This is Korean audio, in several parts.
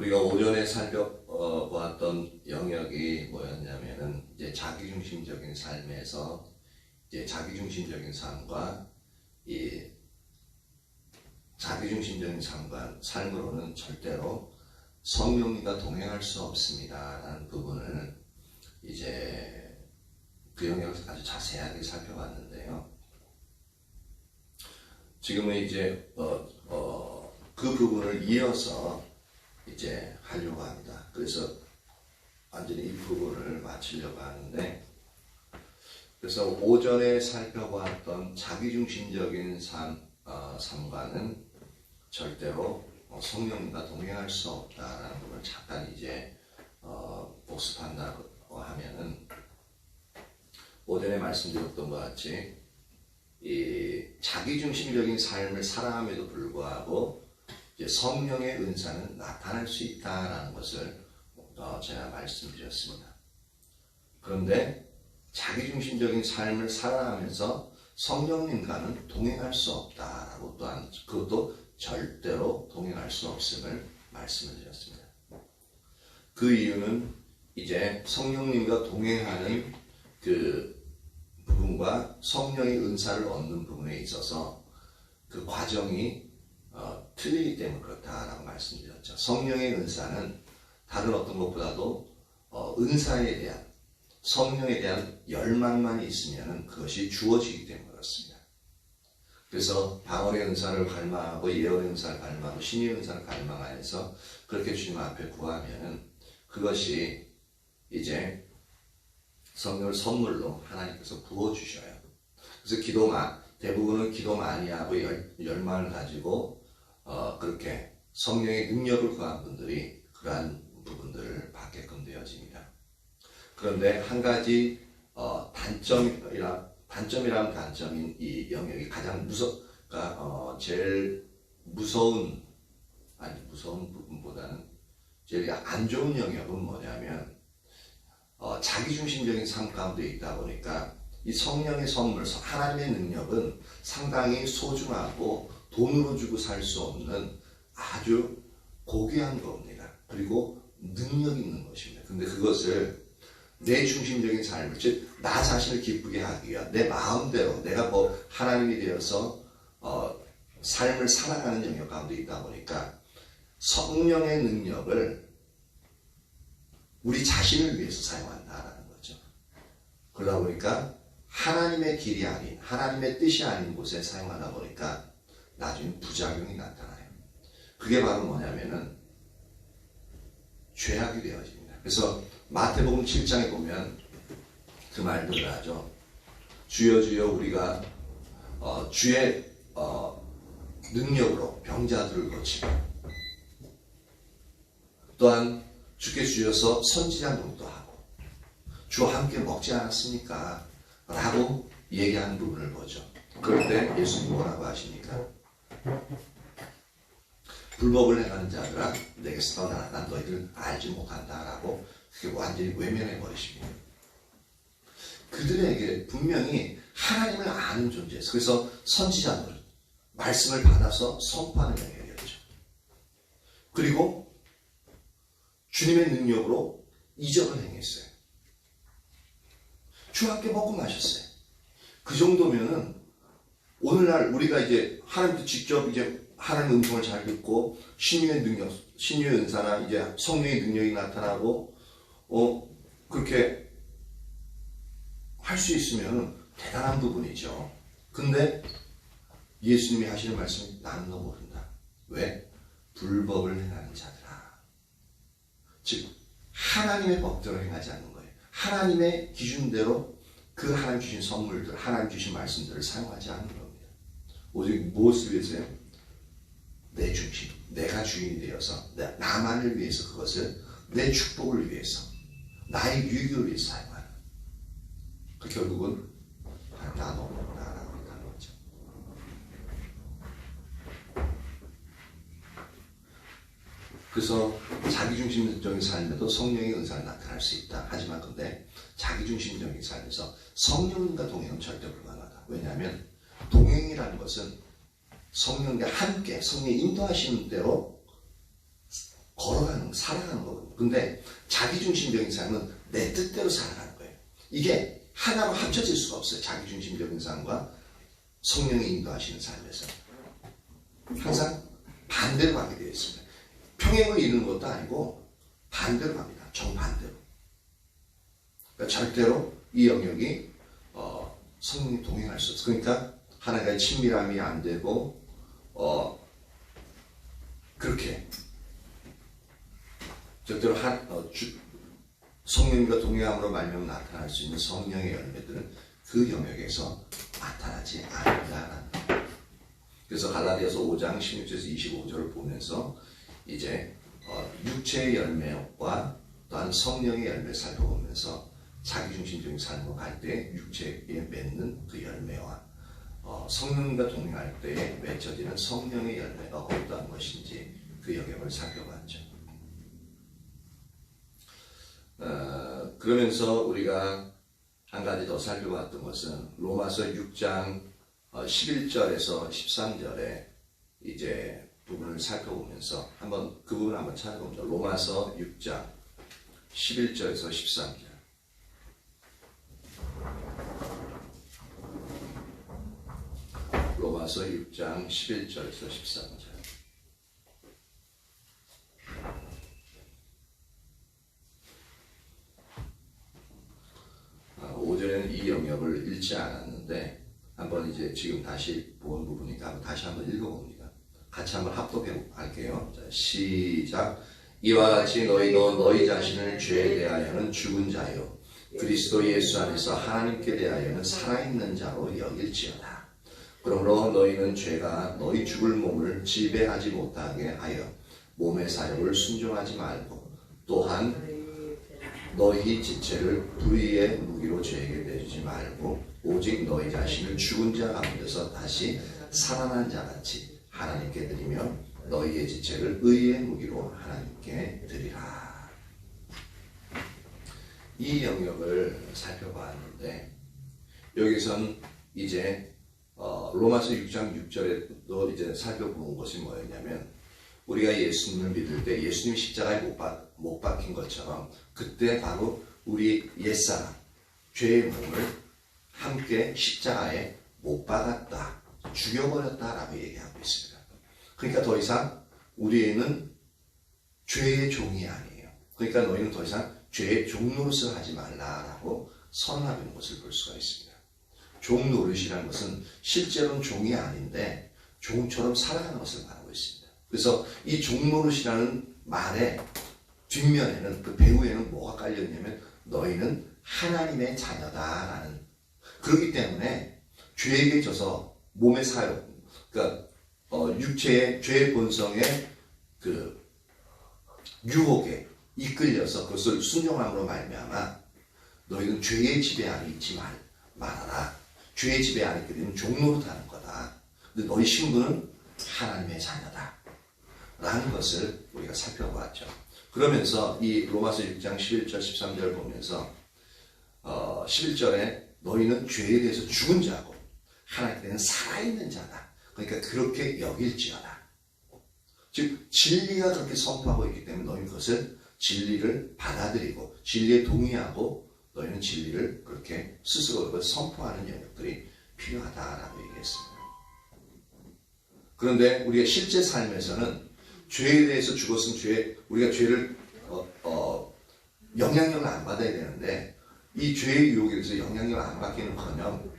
우리가 오전에 살펴보았던 영역이 뭐였냐면은 이제 자기중심적인 삶에서 이제 자기중심적인 삶과 이 자기중심적인 삶으로는 절대로 성령님과 동행할 수 없습니다라는 부분을 이제 그 영역에서 아주 자세하게 살펴봤는데요. 지금은 이제 그 부분을 이어서 이제 하려고 합니다. 그래서 완전히 이 부분을 마치려고 하는데, 그래서 오전에 살펴보았던 자기중심적인 삶과는 절대로 성령님과 동행할 수 없다라는 부분을 잠깐 이제 복습한다고 하면은, 오전에 말씀드렸던 것 같이 이 자기중심적인 삶을 살아감에도 불구하고 이제 성령의 은사는 나타날 수 있다라는 것을 제가 말씀드렸습니다. 그런데 자기중심적인 삶을 살아가면서 성령님과는 동행할 수 없다라고, 또한 그것도 절대로 동행할 수 없음을 말씀을 드렸습니다. 그 이유는 이제 성령님과 동행하는 그 부분과 성령의 은사를 얻는 부분에 있어서 그 과정이 틀리기 때문에 그렇다라고 말씀드렸죠. 성령의 은사는 다른 어떤 것보다도 은사에 대한, 성령에 대한 열망만 있으면 그것이 주어지기 때문에 그렇습니다. 그래서 방언의 은사를 갈망하고 예언의 은사를 갈망하고 신의 은사를 갈망하여서 그렇게 주님 앞에 구하면 그것이 이제 성령을 선물로 하나님께서 부어주셔요. 그래서 대부분은 기도 많이 하고 열망을 가지고 그렇게 성령의 능력을 구한 분들이 그러한 부분들을 받게끔 되어집니다. 그런데 한 가지 단점이라는 단점인 이 영역이 가장 제일 무서운 부분보다는 제일 안 좋은 영역은 뭐냐면 자기중심적인 삶 가운데 있다 보니까 이 성령의 선물, 하나님의 능력은 상당히 소중하고 돈으로 주고 살 수 없는 아주 고귀한 겁니다. 그리고 능력 있는 것입니다. 근데 그것을 내 중심적인 삶을, 즉 나 자신을 기쁘게 하기 위한 내 마음대로 내가 하나님이 되어서 삶을 살아가는 영역 가운데 있다 보니까 성령의 능력을 우리 자신을 위해서 사용한다라는 거죠. 그러다 보니까 하나님의 길이 아닌, 하나님의 뜻이 아닌 곳에 사용하다 보니까 나중에 부작용이 나타나요. 그게 바로 뭐냐면은 죄악이 되어집니다. 그래서 마태복음 7장에 보면 그 말들을 하죠. 주여 주여 우리가 주의 능력으로 병자들을 고치고, 또한 주께 주셔서 선지자 노릇도 하고 주와 함께 먹지 않았습니까? 라고 얘기하는 부분을 보죠. 그럴 때 예수님이 뭐라고 하십니까? 불법을 행하는 자들아 내게서 떠나라, 난 너희들 알지 못한다 라고 그게 완전히 외면해 버리십니다. 그들에게 분명히 하나님을 아는 존재였어요. 그래서 선지자들 말씀을 받아서 선포하는 영역이었죠. 그리고 주님의 능력으로 이적을 행했어요. 주와 함께 먹고 마셨어요. 그 정도면은 오늘날 우리가 이제 하나님도 직접 이제 하나님의 음성을 잘 듣고 신유의 능력, 신유의 은사나 이제 성령의 능력이 나타나고 그렇게 할 수 있으면 대단한 부분이죠. 근데 예수님이 하시는 말씀이 나는 너 모른다. 왜? 불법을 행하는 자들아. 즉 하나님의 법대로 행하지 않는 거예요. 하나님의 기준대로 그 하나님 주신 선물들, 하나님 주신 말씀들을 사용하지 않는 겁니다. 오직 무엇을 위해서요? 내 중심, 내가 주인이 되어서 나만을 위해서, 그것을 내 축복을 위해서, 나의 유익을 위해서 사용하는, 그 결국은 나 너무나라고 하는 거죠. 그래서 자기중심적인 삶에도 성령의 은사가 나타날 수 있다. 하지만 근데 자기중심적인 삶에서 성령과 동행은 절대 불가능하다. 왜냐하면 동행이라는 것은 성령과 함께 성령이 인도하시는 대로 걸어가는, 살아가는 거거든요. 근데 자기중심적인 삶은 내 뜻대로 살아가는 거예요. 이게 하나로 합쳐질 수가 없어요. 자기중심적인 삶과 성령이 인도하시는 삶에서 항상 반대로 가게 되어 있습니다. 평행을 이루는 것도 아니고 반대로 갑니다. 정반대로. 그러니까 절대로 이 영역이 성령이 동행할 수 없어요. 그러니까 하나님과의 친밀함이 안 되고 그렇게 절대로 성령과 동행함으로 말미암아 나타날 수 있는 성령의 열매들은 그 영역에서 나타나지 않는다라는 거예요. 그래서 갈라디아서 5장 16절에서 25절을 보면서 이제 육체의 열매와 또한 성령의 열매를 살펴보면서 자기중심적인 삶으로 갈 때 육체에 맺는 그 열매와 성령과 동행할 때에 맺혀지는 성령의 열매가 어떠한 것인지 그 영역을 살펴봤죠. 그러면서 우리가 한 가지 더 살펴봤던 것은 로마서 6장 11절에서 13절에 이제 부분을 살펴보면서 한번 그 부분을 한번 찾아봅니다. 로마서 6장 11절에서 13절. 로마서 6장 11절에서 13절. 오전에는 이 영역을 읽지 않았는데 한번 이제 지금 다시 본 부분이니까 다시 한번 읽어봅니다. 같이 한번 합독해 할게요. 자, 시작. 이와 같이 너희도 너희 자신을 죄에 대하여는 죽은 자요 그리스도 예수 안에서 하나님께 대하여는 살아있는 자로 여길지어다. 그러므로 너희는 죄가 너희 죽을 몸을 지배하지 못하게 하여 몸의 사욕을 순종하지 말고 또한 너희 지체를 불의의 무기로 죄에게 내주지 말고 오직 너희 자신을 죽은 자 가운데서 다시 살아난 자같이 하나님께 드리며 너희의 지체를 의의 무기로 하나님께 드리라. 이 영역을 살펴봤는데 여기선 이제 로마서 6장 6절에도 이제 살펴본 것이 뭐였냐면 우리가 예수님을 믿을 때 예수님이 십자가에 못 박힌 것처럼 그때 바로 우리 옛사람 죄의 몸을 함께 십자가에 못 박았다, 죽여버렸다라고 얘기하고 있습니다. 그러니까 더 이상 우리는 죄의 종이 아니에요. 그러니까 너희는 더 이상 죄의 종노릇을 하지 말라라고 선언하고 있는 것을 볼 수가 있습니다. 종노릇이라는 것은 실제로는 종이 아닌데 종처럼 살아가는 것을 말하고 있습니다. 그래서 이 종노릇이라는 말의 뒷면에는 그 배후에는 뭐가 깔려있냐면 너희는 하나님의 자녀다라는, 그렇기 때문에 죄에게 져서 몸의 사욕, 그러니까 육체의 죄의 본성의 그 유혹에 이끌려서 그것을 순종함으로 말미암아 너희는 죄의 지배 안에 있지 말아라. 죄의 지배 안에 있게 되면 종노릇하는 거다. 근데 너희 신분은 하나님의 자녀다 라는 것을 우리가 살펴보았죠. 그러면서 이 로마서 6장 11절 13절을 보면서 11절에 너희는 죄에 대해서 죽은 자고 하나님께는 살아있는 자다. 그러니까 그렇게 여길지어다. 즉 진리가 그렇게 선포하고 있기 때문에 너희는 그것을 진리를 받아들이고 진리에 동의하고 너희는 진리를 그렇게 스스로 선포하는 영역들이 필요하다라고 얘기했습니다. 그런데 우리가 실제 삶에서는 죄에 대해서 죽었으면 우리가 죄를 영향력을 안 받아야 되는데 이 죄의 유혹에 대해서 영향력을 안 받기는커녕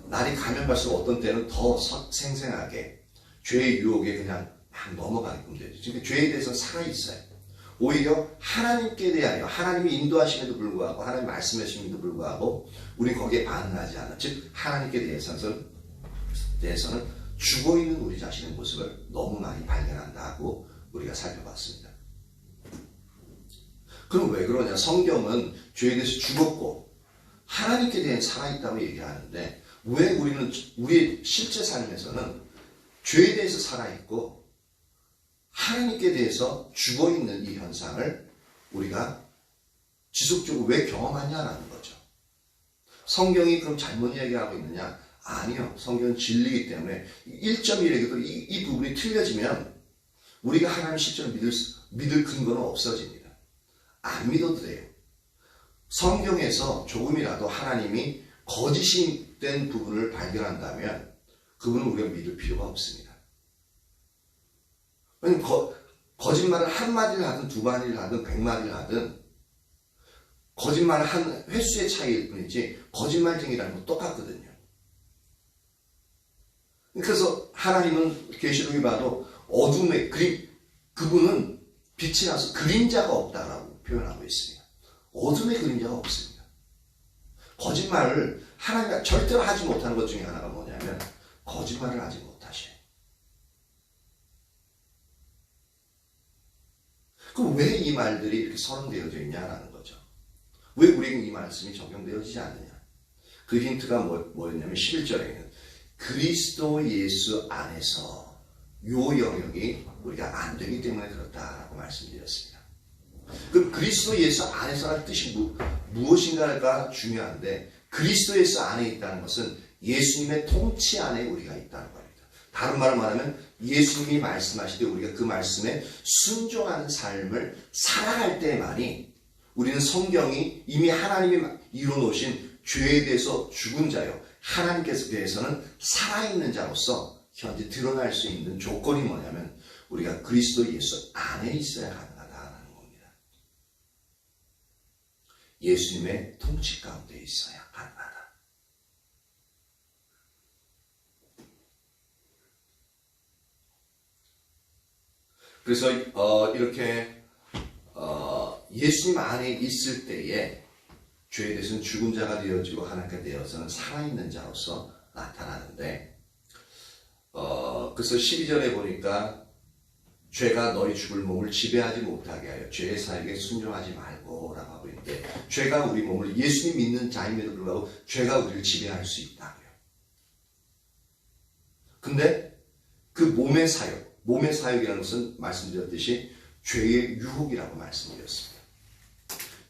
날이 가면 갈수록 어떤 때는 더 생생하게 죄의 유혹에 그냥 막 넘어가게끔 되죠. 그러니까 죄에 대해서 살아있어요. 오히려 하나님께 대하여 하나님이 인도하심에도 불구하고 하나님 말씀하심에도 불구하고 우리 거기에 반응하지 않아. 즉 하나님께 대해서는 죽어있는 우리 자신의 모습을 너무 많이 발견한다고 우리가 살펴봤습니다. 그럼 왜 그러냐? 성경은 죄에 대해서 죽었고 하나님께 대해 살아있다고 얘기하는데 왜 우리는 우리의 실제 삶에서는 죄에 대해서 살아있고 하나님께 대해서 죽어있는 이 현상을 우리가 지속적으로 왜 경험하냐라는 거죠. 성경이 그럼 잘못 이야기하고 있느냐? 아니요. 성경은 진리이기 때문에 1.1에게도 이 부분이 틀려지면 우리가 하나님을 실제로 믿을 근거는 없어집니다. 안 믿어도 돼요. 성경에서 조금이라도 하나님이 거짓이 된 부분을 발견한다면 그분은 우리가 믿을 필요가 없습니다. 거짓말을 한 마디를 하든 두 마디를 하든 100마디를 하든 거짓말을 한 횟수의 차이일 뿐이지 거짓말쟁이라는 건 똑같거든요. 그래서 하나님은 계시록에 봐도 어둠의 그분은 빛이 나서 그림자가 없다라고 표현하고 있습니다. 어둠의 그림자가 없습니다. 거짓말을 하나님이 절대로 하지 못하는 것 중에 하나가 뭐냐면 거짓말을 하지 못하셔요. 그럼 왜 이 말들이 이렇게 선언되어져 있냐라는 거죠. 왜 우리에게 이 말씀이 적용되어지지 않느냐. 그 힌트가 뭐였냐면 11절에는 그리스도 예수 안에서 요 영역이 우리가 안 되기 때문에 그렇다라고 말씀드렸습니다. 그럼 그리스도 예수 안에서라는 뜻이 무엇인가가 중요한데 그리스도 예수 안에 있다는 것은 예수님의 통치 안에 우리가 있다는 겁니다. 다른 말로 말하면 예수님이 말씀하시되 우리가 그 말씀에 순종하는 삶을 살아갈 때만이 우리는 성경이 이미 하나님이 이루어놓으신 죄에 대해서 죽은 자요 하나님께서 대해서는 살아있는 자로서 현재 드러날 수 있는 조건이 뭐냐면 우리가 그리스도 예수 안에 있어야 가능하다는 겁니다. 예수님의 통치 가운데 있어야 가능하다. 그래서 이렇게 예수님 안에 있을 때에 죄에 대해서는 죽은 자가 되어지고 하나님께 되어서는 살아있는 자로서 나타나는데 그래서 12절에 보니까 죄가 너희 죽을 몸을 지배하지 못하게 하여 죄의 사역에 순종하지 말고 라고 하고 있는데 죄가 우리 몸을 예수님 믿는 자임에도 불구하고 죄가 우리를 지배할 수 있다고요. 근데 그 몸의 사역이라는 것은 말씀드렸듯이 죄의 유혹이라고 말씀드렸습니다.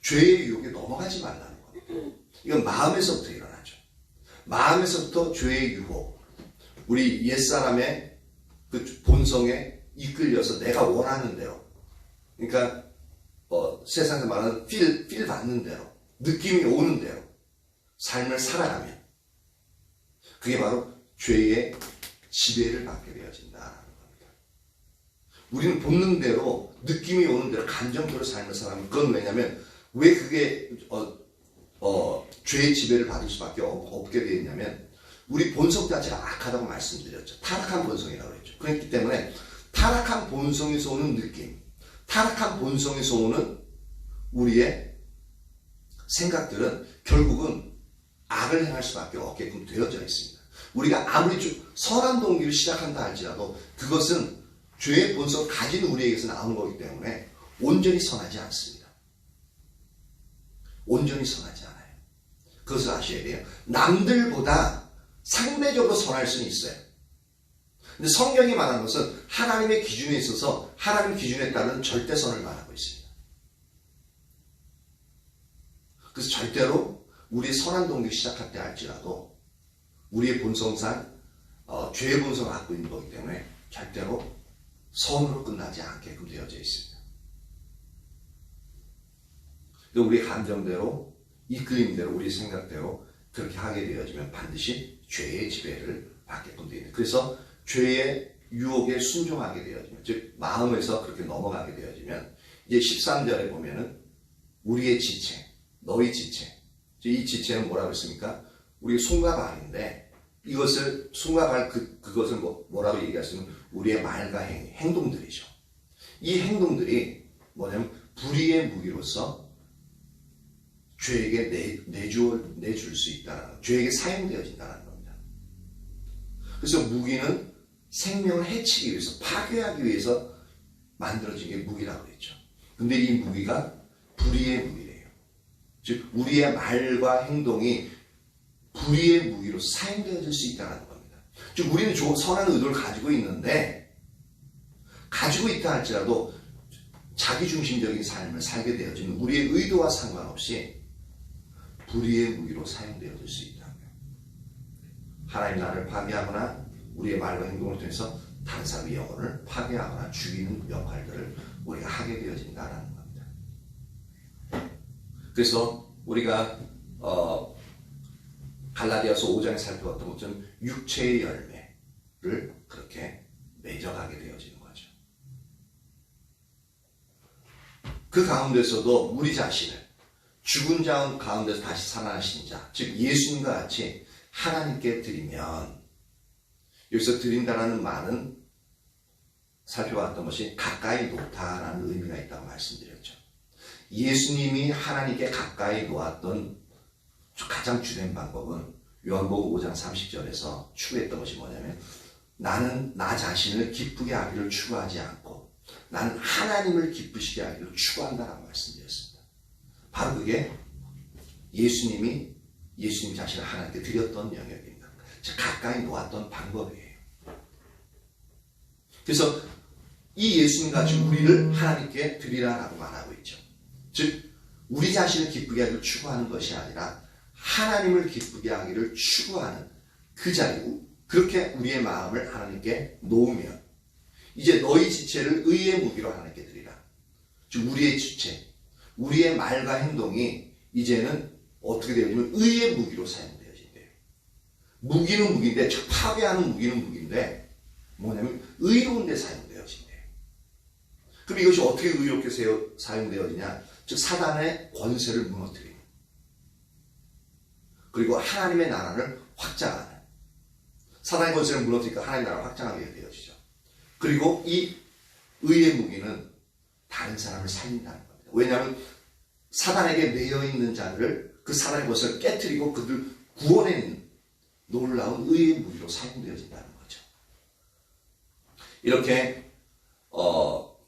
죄의 유혹에 넘어가지 말라는 겁니다. 이건 마음에서부터 일어나죠. 마음에서부터 죄의 유혹, 우리 옛사람의 그 본성에 이끌려서 내가 원하는 대로, 그러니까 세상에서 말하는 필 받는 대로, 느낌이 오는 대로 삶을 살아가면 그게 바로 죄의 지배를 받게 되어진다라는 겁니다. 우리는 본능대로 느낌이 오는 대로 감정대로 삶을 살아가면 그건 왜냐면 왜 그게 죄의 지배를 받을 수밖에 없게 되어 있냐면 우리 본성 자체가 악하다고 말씀드렸죠. 타락한 본성이라고 했죠. 그렇기 때문에 타락한 본성에서 오는 느낌, 타락한 본성에서 오는 우리의 생각들은 결국은 악을 행할 수밖에 없게끔 되어져 있습니다. 우리가 아무리 선한 동기를 시작한다 할지라도 그것은 죄의 본성을 가진 우리에게서 나오는 거기 때문에 온전히 선하지 않습니다. 온전히 선하지 않아요. 그것을 아셔야 돼요. 남들보다 상대적으로 선할 수는 있어요. 근데 성경이 말하는 것은 하나님의 기준에 있어서 하나님 기준에 따른 절대선을 말하고 있습니다. 그래서 절대로 우리의 선한 동기 시작할 때 할지라도 우리의 본성상 죄의 본성을 갖고 있는 거기 때문에 절대로 선으로 끝나지 않게끔 되어져 있습니다. 우리의 감정대로 이끌림대로 우리 생각대로 그렇게 하게 되어지면 반드시 죄의 지배를 받게끔 되어 있는. 그래서 죄의 유혹에 순종하게 되어지면, 즉 마음에서 그렇게 넘어가게 되어지면 이제 13절에 보면은 우리의 지체, 너희 지체, 이 지체는 뭐라고 했습니까? 우리 손과 발인데 이것을 손과 발 그것을 뭐라고 얘기하시면 우리의 말과 행동들이죠. 이 행동들이 뭐냐면 불의의 무기로서 죄에게 내줄 수 있다는, 죄에게 사용되어진다는 겁니다. 그래서 무기는 생명을 해치기 위해서, 파괴하기 위해서 만들어진 게 무기라고 했죠. 근데 이 무기가 불의의 무기래요. 즉 우리의 말과 행동이 불의의 무기로 사용되어질 수 있다는 겁니다. 즉 우리는 선한 의도를 가지고 있는데, 가지고 있다 할지라도 자기중심적인 삶을 살게 되어지는 우리의 의도와 상관없이 불의의 무기로 사용되어질 수 있다고요. 하나님 나라를 파괴하거나 우리의 말과 행동을 통해서 다른 사람의 영혼을 파괴하거나 죽이는 역할들을 우리가 하게 되어진다는 겁니다. 그래서 우리가 갈라디아서 5장에 살펴봤던 것처럼 육체의 열매를 그렇게 맺어가게 되어지는 거죠. 그 가운데서도 우리 자신을 죽은 자 가운데서 다시 살아나신 자, 즉 예수님과 같이 하나님께 드리면, 여기서 드린다라는 말은 살펴봤던 것이 가까이 놓다라는 의미가 있다고 말씀드렸죠. 예수님이 하나님께 가까이 놓았던 가장 주된 방법은 요한복음 5장 30절에서 추구했던 것이 뭐냐면, 나는 나 자신을 기쁘게 하기를 추구하지 않고 나는 하나님을 기쁘시게 하기를 추구한다라고 말씀드렸습니다. 바로 그게 예수님 자신을 하나님께 드렸던 영역입니다. 즉 가까이 놓았던 방법이에요. 그래서 이 예수님같이 우리를 하나님께 드리라라고 말하고 있죠. 즉 우리 자신을 기쁘게 하기를 추구하는 것이 아니라 하나님을 기쁘게 하기를 추구하는 그 자리고, 그렇게 우리의 마음을 하나님께 놓으면 이제 너희 지체를 의의 무기로 하나님께 드리라. 즉 우리의 지체, 우리의 말과 행동이 이제는 어떻게 되어지면 의의 무기로 사용되어진대요. 무기는 무기인데, 즉 파괴하는 무기는 무기인데 뭐냐면 의로운 데 사용되어진대요. 그럼 이것이 어떻게 의롭게 사용되어지냐? 즉 사단의 권세를 무너뜨리는, 그리고 하나님의 나라를 확장하는, 사단의 권세를 무너뜨리니까 하나님의 나라를 확장하게 되어지죠. 그리고 이 의의 무기는 다른 사람을 살린다는 겁니다. 왜냐하면 사단에게 매여있는 자들을, 그 사단의 권세를 깨뜨리고 그들 구원해내는 놀라운 의의 무기로 사용되어진다는 거죠. 이렇게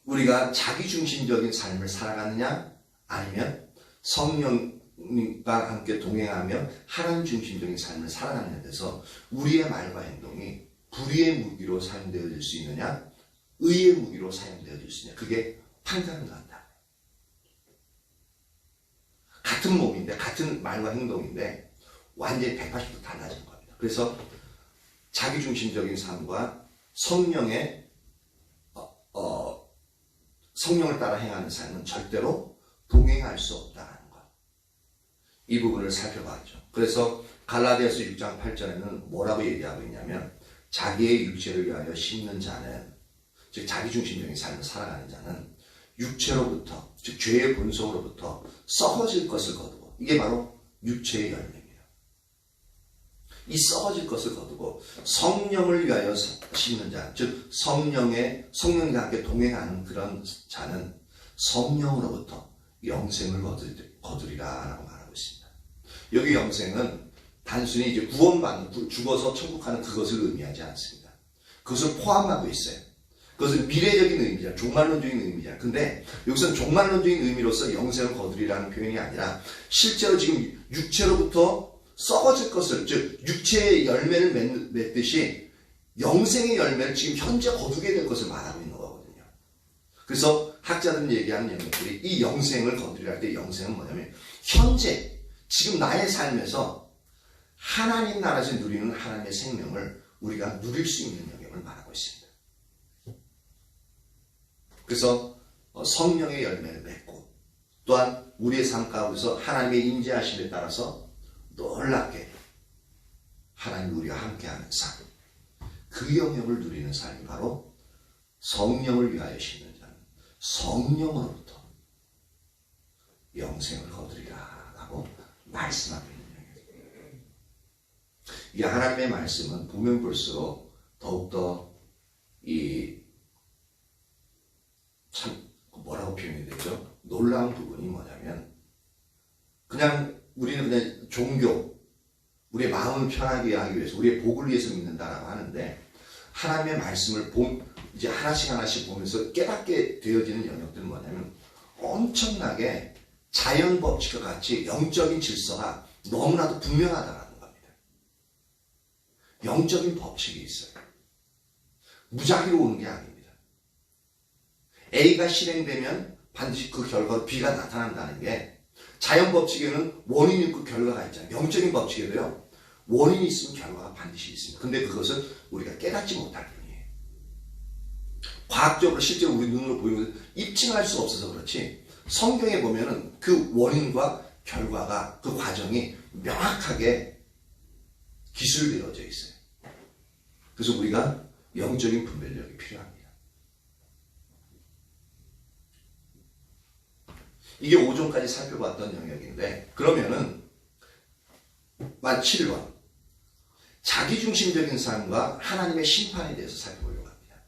우리가 자기중심적인 삶을 살아가느냐, 아니면 성령과 함께 동행하며 하나님 중심적인 삶을 살아가는 데서 우리의 말과 행동이 불의의 무기로 사용되어질 수 있느냐, 의의 무기로 사용되어질 수 있느냐, 그게 판단을 한다. 같은 몸인데, 같은 말과 행동인데 완전히 180도 달라진 겁니다. 그래서 자기중심적인 삶과 성령의 성령을 따라 행하는 삶은 절대로 동행할 수 없다는 것. 이 부분을 살펴봤죠. 그래서 갈라디아서 6장 8절에는 뭐라고 얘기하고 있냐면, 자기의 육체를 위하여 심는 자는, 즉 자기중심적인 삶을 살아가는 자는 육체로부터, 즉 죄의 본성으로부터 썩어질 것을 거두고, 이게 바로 육체의 열매입니다. 이 썩어질 것을 거두고 성령을 위하여 심는 자, 즉 성령과 함께 동행하는 그런 자는 성령으로부터 영생을 거두리라라고 말하고 있습니다. 여기 영생은 단순히 이제 구원받는, 죽어서 천국 가는 그것을 의미하지 않습니다. 그것을 포함하고 있어요. 그것은 미래적인 의미잖아요. 종말론적인 의미잖아요. 근데 여기서는 종말론적인 의미로서 영생을 거두리라는 표현이 아니라 실제로 지금 육체로부터 썩어질 것을, 즉 육체의 열매를 맺듯이 영생의 열매를 지금 현재 거두게 될 것을 말하고 있는 거거든요. 그래서 학자들은 얘기하는 영역들이 이 영생을 거두리라 할 때, 영생은 뭐냐면 현재 지금 나의 삶에서 하나님 나라에서 누리는 하나님의 생명을 우리가 누릴 수 있는 영역을 말하고 있습니다. 그래서 성령의 열매를 맺고, 또한 우리의 삶 가운데서 하나님의 임재하심에 따라서 놀랍게 하나님 우리와 함께하는 삶, 그 영역을 누리는 삶이 바로 성령을 위하여 심는 자는 성령으로부터 영생을 거두리라 라고 말씀하고 있는 영역입니다. 이 하나님의 말씀은 보면 볼수록 더욱더 참 뭐라고 표현이 되죠? 놀라운 부분이 뭐냐면, 우리는 그냥 종교, 우리의 마음을 편하게 하기 위해서, 우리의 복을 위해서 믿는다라고 하는데, 하나님의 말씀을 이제 하나씩 보면서 깨닫게 되어지는 영역들은 뭐냐면, 엄청나게 자연 법칙과 같이 영적인 질서가 너무나도 분명하다는 겁니다. 영적인 법칙이 있어요. 무작위로 오는 게 아닙니다. A가 실행되면 반드시 그 결과로 B가 나타난다는 게, 자연 법칙에는 원인이 있고 결과가 있잖아요. 영적인 법칙에도요, 원인이 있으면 결과가 반드시 있습니다. 근데 그것을 우리가 깨닫지 못할 뿐이에요. 과학적으로 실제로 우리 눈으로 보이는 것을 입증할 수 없어서 그렇지, 성경에 보면은 그 원인과 결과가, 그 과정이 명확하게 기술되어져 있어요. 그래서 우리가 영적인 분별력이 필요합니다. 이게 5종까지 살펴봤던 영역인데, 그러면은 7번 자기중심적인 삶과 하나님의 심판에 대해서 살펴보려고 합니다.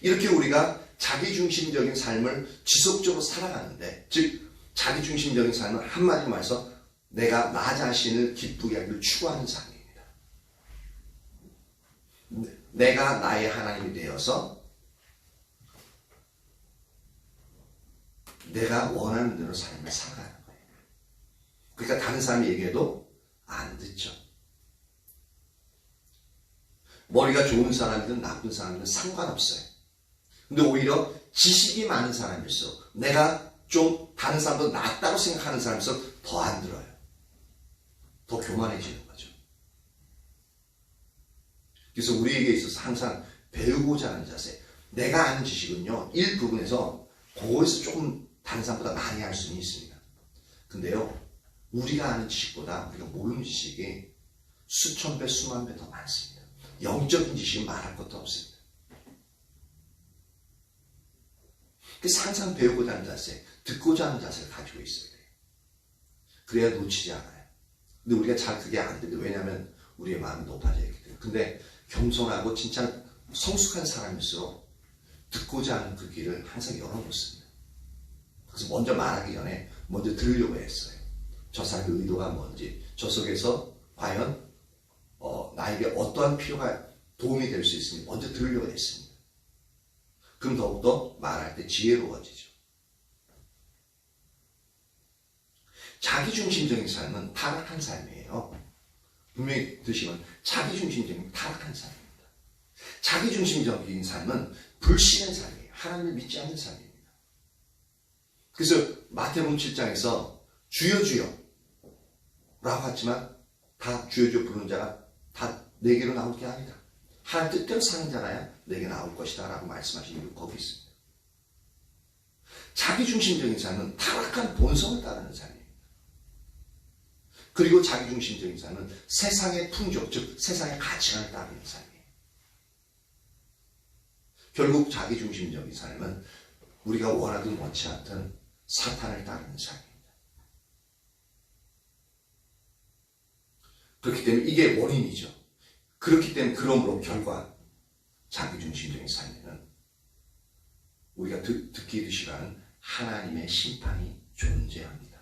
이렇게 우리가 자기중심적인 삶을 지속적으로 살아가는데, 즉 자기중심적인 삶은 한마디로 말해서 내가 나 자신을 기쁘게 하기를 추구하는 삶입니다. 내가 나의 하나님이 되어서 내가 원하는 대로 삶을 살아가는 거예요. 그러니까 다른 사람이 얘기해도 안 듣죠. 머리가 좋은 사람이든 나쁜 사람이든 상관없어요. 근데 오히려 지식이 많은 사람일수록, 내가 좀 다른 사람보다 낫다고 생각하는 사람일수록 더 안 들어요. 더 교만해지는 거죠. 그래서 우리에게 있어서 항상 배우고자 하는 자세. 내가 아는 지식은요, 일부분에서 그거에서 조금 다른 사람보다 많이 할 수는 있습니다. 근데요, 우리가 아는 지식보다 우리가 모르는 지식이 수천 배, 수만 배 더 많습니다. 영적인 지식은 말할 것도 없습니다. 그래서 항상 배우고자 하는 자세, 듣고자 하는 자세를 가지고 있어야 돼요. 그래야 놓치지 않아요. 근데 우리가 잘 그게 안 돼요. 왜냐하면 우리의 마음이 높아져 있기 때문에. 근데 겸손하고 진짜 성숙한 사람일수록 듣고자 하는 그 길을 항상 열어놓습니다. 그래서 먼저 말하기 전에 먼저 들으려고 했어요. 저 사람의 의도가 뭔지, 저 속에서 과연 나에게 어떠한 필요가 도움이 될 수 있으니 먼저 들으려고 했습니다. 그럼 더욱더 말할 때 지혜로워지죠. 자기중심적인 삶은 타락한 삶이에요. 분명히 드시면 자기중심적인 타락한 삶입니다. 자기중심적인 삶은 불신의 삶이에요. 하나님을 믿지 않는 삶입니다. 그래서 마태복음 7장에서 주여 주여 라고 하지만 다 주여 주여 부르는 자가 다 내게로 나올 게 아니다. 하나님 뜻대로 사는 자라야 내게 나올 것이다 라고 말씀하신 이유 거기 있습니다. 자기중심적인 삶은 타락한 본성을 따르는 삶입니다. 그리고 자기중심적인 삶은 세상의 풍족, 즉 세상의 가치관을 따르는 삶이에요. 결국 자기중심적인 삶은 우리가 원하든 원치 않든 사탄을 따르는 삶입니다. 그렇기 때문에 이게 원인이죠. 그렇기 때문에 그러므로 결과 자기중심적인 삶에는 우리가 듣기 드시라는 하나님의 심판이 존재합니다.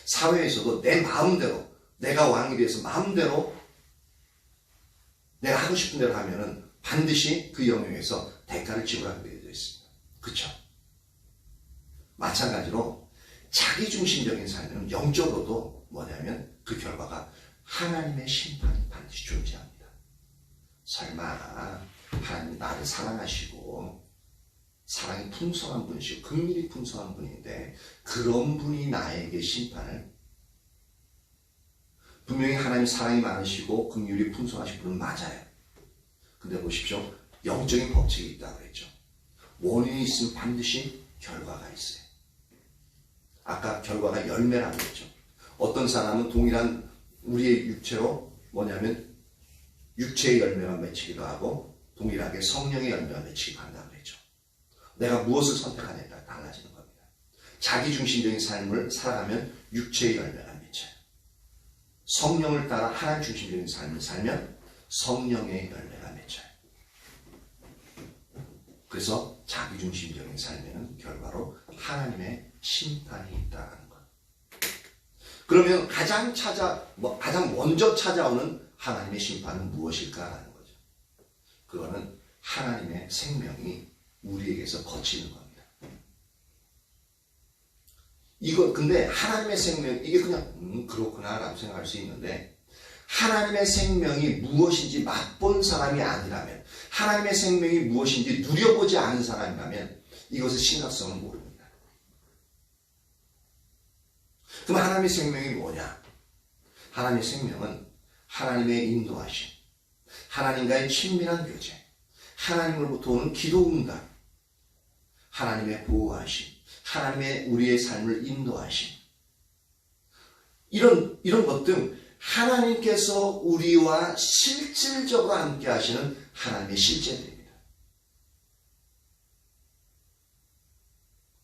사회에서도 내 마음대로, 내가 왕이 돼서 마음대로 내가 하고 싶은 대로 하면은 반드시 그 영역에서 대가를 지불하게 되어 있습니다. 그렇죠? 마찬가지로 자기중심적인 삶은 영적으로도 뭐냐면 그 결과가 하나님의 심판이 반드시 존재합니다. 설마 하나님이 나를 사랑하시고 사랑이 풍성한 분이시고 긍휼이 풍성한 분인데 그런 분이 나에게 심판을, 분명히 하나님 사랑이 많으시고 긍휼이 풍성하신 분은 맞아요. 근데 보십시오. 영적인 법칙이 있다고 했죠. 원인이 있으면 반드시 결과가 있어요. 아까 결과가 열매라고 했죠. 어떤 사람은 동일한 우리의 육체로 뭐냐면 육체의 열매만 맺히기도 하고 동일하게 성령의 열매만 맺히기도 한다고 했죠. 내가 무엇을 선택하냐에 따라 달라지는 겁니다. 자기중심적인 삶을 살아가면 육체의 열매가 맺혀요. 성령을 따라 하나님 중심적인 삶을 살면 성령의 열매가 맺혀요. 그래서 자기중심적인 삶에는 결과로 하나님의 심판이 있다는 것. 그러면 가장 먼저 찾아오는 하나님의 심판은 무엇일까라는 거죠. 그거는 하나님의 생명이 우리에게서 거치는 겁니다. 이거 근데 하나님의 생명, 이게 그냥 그렇구나 라고 생각할 수 있는데, 하나님의 생명이 무엇인지 맛본 사람이 아니라면, 하나님의 생명이 무엇인지 누려보지 않은 사람이라면 이것의 심각성을 모릅니다. 그럼 하나님의 생명이 뭐냐? 하나님의 생명은 하나님의 인도하심, 하나님과의 친밀한 교제, 하나님으로부터 오는 기도 응답, 하나님의 보호하심, 하나님의 우리의 삶을 인도하심, 이런 것 등 하나님께서 우리와 실질적으로 함께 하시는 하나님의 실제들입니다.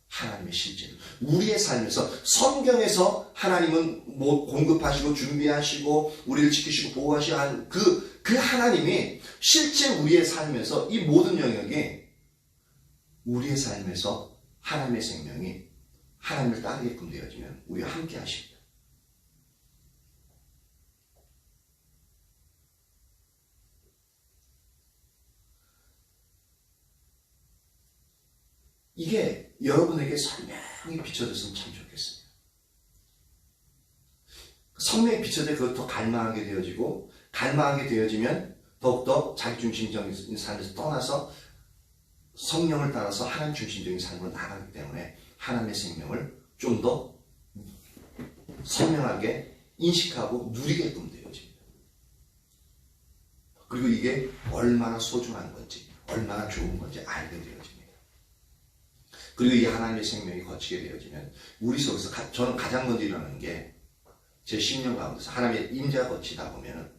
하나님의 실제. 우리의 삶에서, 성경에서 하나님은 공급하시고 준비하시고 우리를 지키시고 보호하시고 하는 그 하나님이 실제 우리의 삶에서 이 모든 영역에 우리의 삶에서 하나님의 생명이 하나님을 따르게끔 되어지면 우리와 함께 하십니다. 이게 여러분에게 선명히 비춰졌으면 참 좋겠습니다. 선명히 비춰져 그것도 갈망하게 되어지고, 갈망하게 되어지면 더욱더 자기중심적인 삶에서 떠나서 성령을 따라서 하나님 중심적인 삶으로 나가기 때문에 하나님의 생명을 좀 더 선명하게 인식하고 누리게끔 되어집니다. 그리고 이게 얼마나 소중한 건지, 얼마나 좋은 건지 알게 되어집니다. 그리고 이 하나님의 생명이 거치게 되어지면 우리 속에서 저는 가장 먼저 일어나는 게 제 10년 가운데서 하나님의 임재가 거치다 보면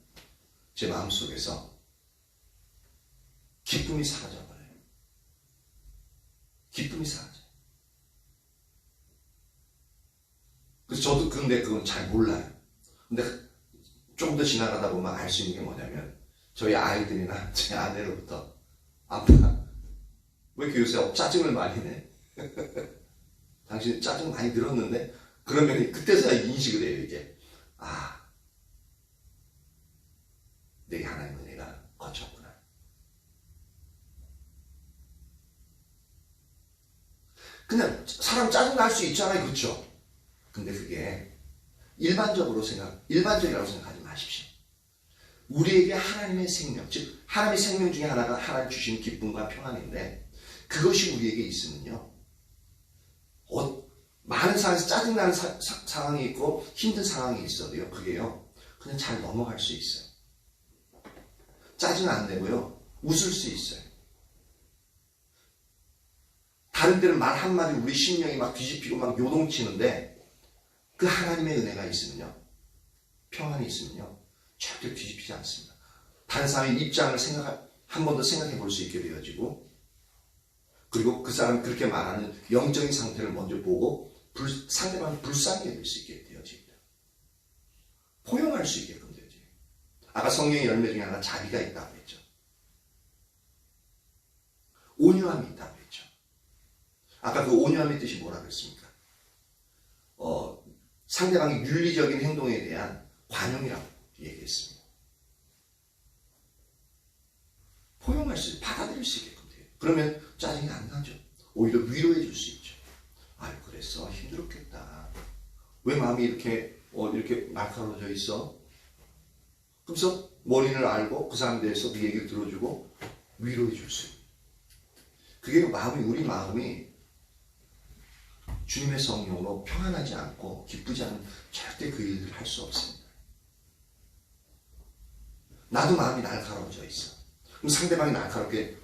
제 마음속에서 기쁨이 사라져버려요. 기쁨이 사라져요. 그래서 저도 근데 그건 잘 몰라요. 근데 좀 더 지나가다 보면 알 수 있는 게 뭐냐면 저희 아이들이나 제 아내로부터 아빠 왜 이렇게 요새 짜증을 많이 내? 당신 짜증 많이 들었는데? 그러면 그때서야 인식을 해요. 이제 내게 하나님의 은혜가 거쳤구나. 그냥 사람 짜증 날 수 있잖아요. 그렇죠? 근데 그게 일반적이라고 생각하지 마십시오. 우리에게 하나님의 생명, 즉 하나님의 생명 중에 하나가 하나님 주신 기쁨과 평안인데, 그것이 우리에게 있으면요, 많은 상황에서 짜증나는 상황이 있고 힘든 상황이 있어도요, 그게요 그냥 잘 넘어갈 수 있어요. 짜증 안 내고요 웃을 수 있어요. 다른 때는 말 한마디 우리 심령이 막 뒤집히고 막 요동치는데, 그 하나님의 은혜가 있으면요, 평안이 있으면요 절대 뒤집히지 않습니다. 다른 사람의 입장을 한 번 더 생각해 볼 수 있게 되어지고, 그리고 그 사람이 그렇게 말하는 영적인 상태를 먼저 보고 상대방을 불쌍히 여길 수 있게 되어집니다. 포용할 수 있게끔 되어집니다. 아까 성령의 열매 중에 하나 자비가 있다고 했죠. 온유함이 있다고 했죠. 아까 그 온유함의 뜻이 뭐라 그랬습니까? 상대방의 윤리적인 행동에 대한 관용이라고 얘기했습니다. 포용할 수, 받아들일 수 있게끔 돼요. 그러면 짜증이 안 나죠. 오히려 위로해 줄 수 있죠. 아유, 그랬어. 힘들었겠다. 왜 마음이 이렇게 날카로워져 있어? 그래서 원인을 알고 그 사람에 대해서 그 얘기를 들어주고 위로해 줄 수 있어요. 그게 우리 마음이 주님의 성령으로 평안하지 않고 기쁘지 않으면 절대 그 일들을 할 수 없습니다. 나도 마음이 날카로워져 있어. 그럼 상대방이 날카롭게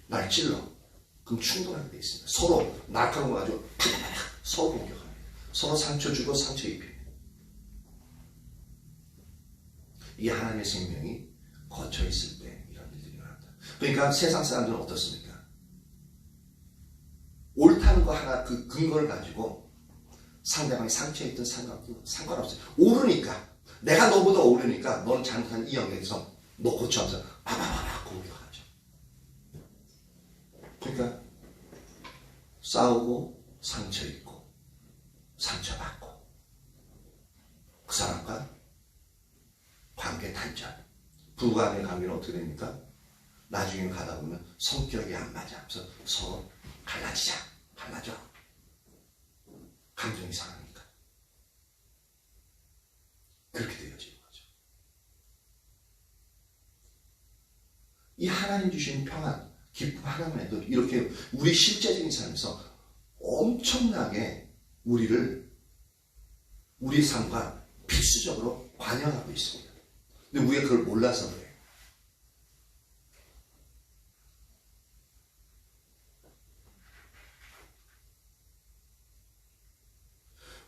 날 찔러. 그럼 충돌하게 돼 있습니다. 서로 날카로운 거 가지고 서로 공격합니다. 서로 상처 주고 상처 입힙니다. 이 하나님의 생명이 거쳐 있을 때 이런 일들이 일어납니다. 그러니까 세상 사람들은 어떻습니까? 옳다는 거 하나 그 근거를 가지고 상대방이 상처에 있든 상관없어요. 오르니까, 내가 너보다 오르니까 너는 잘못한 이 영역에서 너 고쳐하면서 바바바바 공격하죠. 그러니까 싸우고 상처 입고 상처받고 그 사람과 관계 단절. 부부간의 관계는 어떻게 됩니까? 나중에 가다 보면 성격이 안 맞아 하면서 서로 갈라져. 감정이 상하니까. 그렇게 되어지는 거죠. 이 하나님 주신 평안, 기쁨 하나만 해도 이렇게 우리 실제적인 삶에서 엄청나게 우리의 삶과 필수적으로 관여하고 있습니다. 근데 우리가 그걸 몰라서 그래요.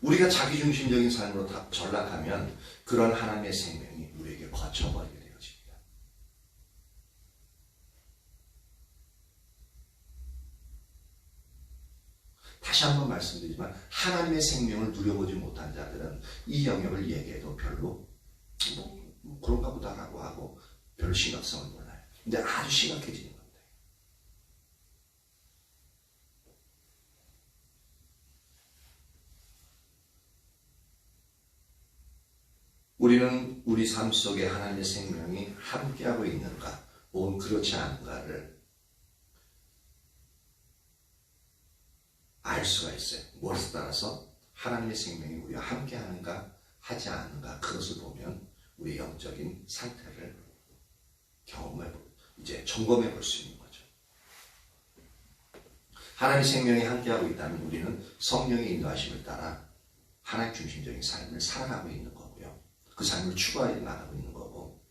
우리가 자기중심적인 삶으로 전락하면 그런 하나님의 생명이 우리에게 거쳐버리게 되어집니다. 다시 한번 말씀드리지만 하나님의 생명을 누려보지 못한 자들은 이 영역을 얘기해도 별로 그런가 보다라고 하고 별로 심각성을 몰라요. 근데 아주 심각해지는 겁니다. 우리는 우리 삶 속에 하나님의 생명이 함께하고 있는가 혹은 그렇지 않은가를 알 수가 있어요. 무엇에 따라서 하나님의 생명이 우리와 함께하는가 하지 않은가 그것을 보면 우리 영적인 상태를 이제 점검해 볼 수 있는 거죠. 하나님의 생명이 함께하고 있다면 우리는 성령의 인도하심을 따라 하나님 중심적인 삶을 살아가고 있는 거고요. 그 삶을 추구하여 나가고 있는 거고,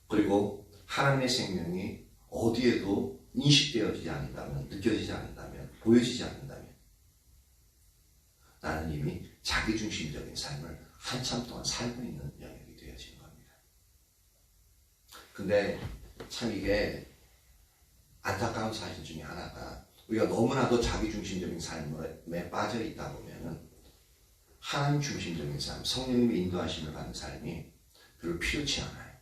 그리고 하나님의 생명이 어디에도 인식되어지지 않는다면, 느껴지지 않는다면, 보여지지 않는다면 나는 이미 자기중심적인 삶을 한참 동안 살고 있는 영역이 되어지는 겁니다. 근데 참 이게 안타까운 사실 중에 하나가 우리가 너무나도 자기중심적인 삶에 빠져 있다 보면은 하나님 중심적인 삶, 성령님의 인도하심을 받는 삶이 별로 필요치 않아요.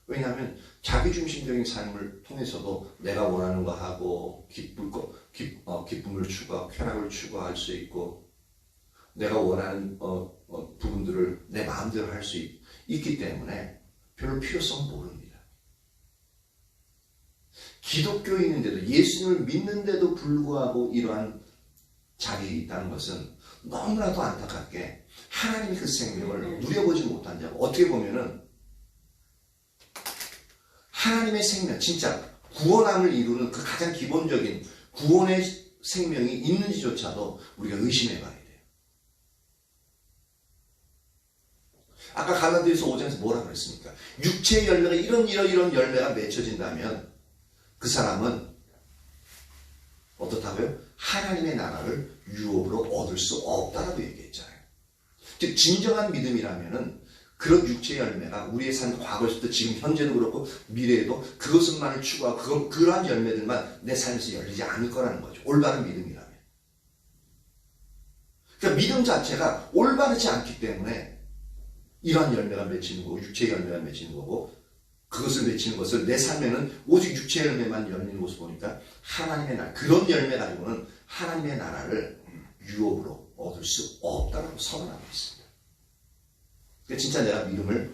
왜냐하면 자기중심적인 삶을 통해서도 내가 원하는 거 하고 기쁨을 추구하고 쾌락을 추구할 수 있고 내가 원하는 부분들을 내 마음대로 할 수 있기 때문에 별로 필요성을 모릅니다. 기독교인인데도 예수님을 믿는데도 불구하고 이러한 자격이 있다는 것은 너무나도 안타깝게 하나님의 그 생명을 누려보지 못한 자고, 어떻게 보면은 하나님의 생명, 진짜 구원함을 이루는 그 가장 기본적인 구원의 생명이 있는지조차도 우리가 의심해 봐야 돼요. 아까 갈라디아서 5장에서 뭐라 그랬습니까? 육체의 열매가 이런 열매가 맺혀진다면 그 사람은 어떻다고요? 하나님의 나라를 유업으로 얻을 수 없다라고 얘기했잖아요. 즉 진정한 믿음이라면은 그런 육체의 열매가 우리의 삶 과거에서부터 지금 현재도 그렇고 미래에도 그것만을 추구하고 그러한 열매들만 내 삶에서 열리지 않을 거라는 거죠. 올바른 믿음이라면. 그러니까 믿음 자체가 올바르지 않기 때문에 이러한 열매가 맺히는 거고 육체의 열매가 맺히는 거고, 그것을 맺히는 것을 내 삶에는 오직 육체의 열매만 열리는 것을 보니까 하나님의 나라, 그런 열매 가지고는 하나님의 나라를 유업으로 얻을 수 없다고 선언하고 있습니다. 그러니까 진짜 내가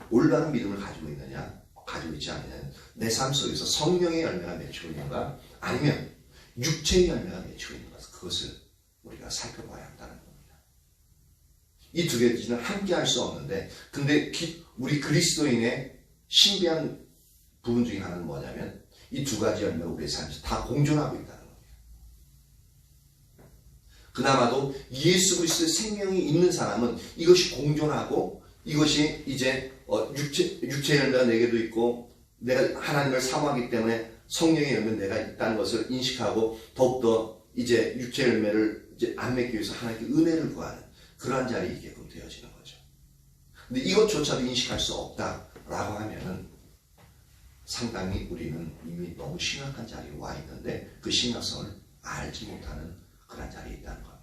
올바른 믿음을 가지고 있느냐, 가지고 있지 않느냐, 내 삶 속에서 성령의 열매가 맺히고 있는가, 아니면 육체의 열매가 맺히고 있는가, 그것을 우리가 살펴봐야 한다는 겁니다. 이 두 가지는 함께 할 수 없는데, 근데 우리 그리스도인의 신비한 부분 중에 하나는 뭐냐면 이 두 가지 열매가 우리의 삶에서 다 공존하고 있다는 겁니다. 그나마도 예수 그리스도의 생명이 있는 사람은 이것이 공존하고 이것이 이제 육체의 열매가 내게도 있고 내가 하나님을 사모하기 때문에 성령의 열매는 내가 있다는 것을 인식하고 더욱더 이제 육체의 열매를 이제 안 맺기 위해서 하나님께 은혜를 구하는 그러한 자리에 있게끔 되어지는 거죠. 근데 이것조차도 인식할 수 없다라고 하면은 상당히 우리는 이미 너무 심각한 자리에 와 있는데 그 심각성을 알지 못하는 그런 자리에 있다는 겁니다.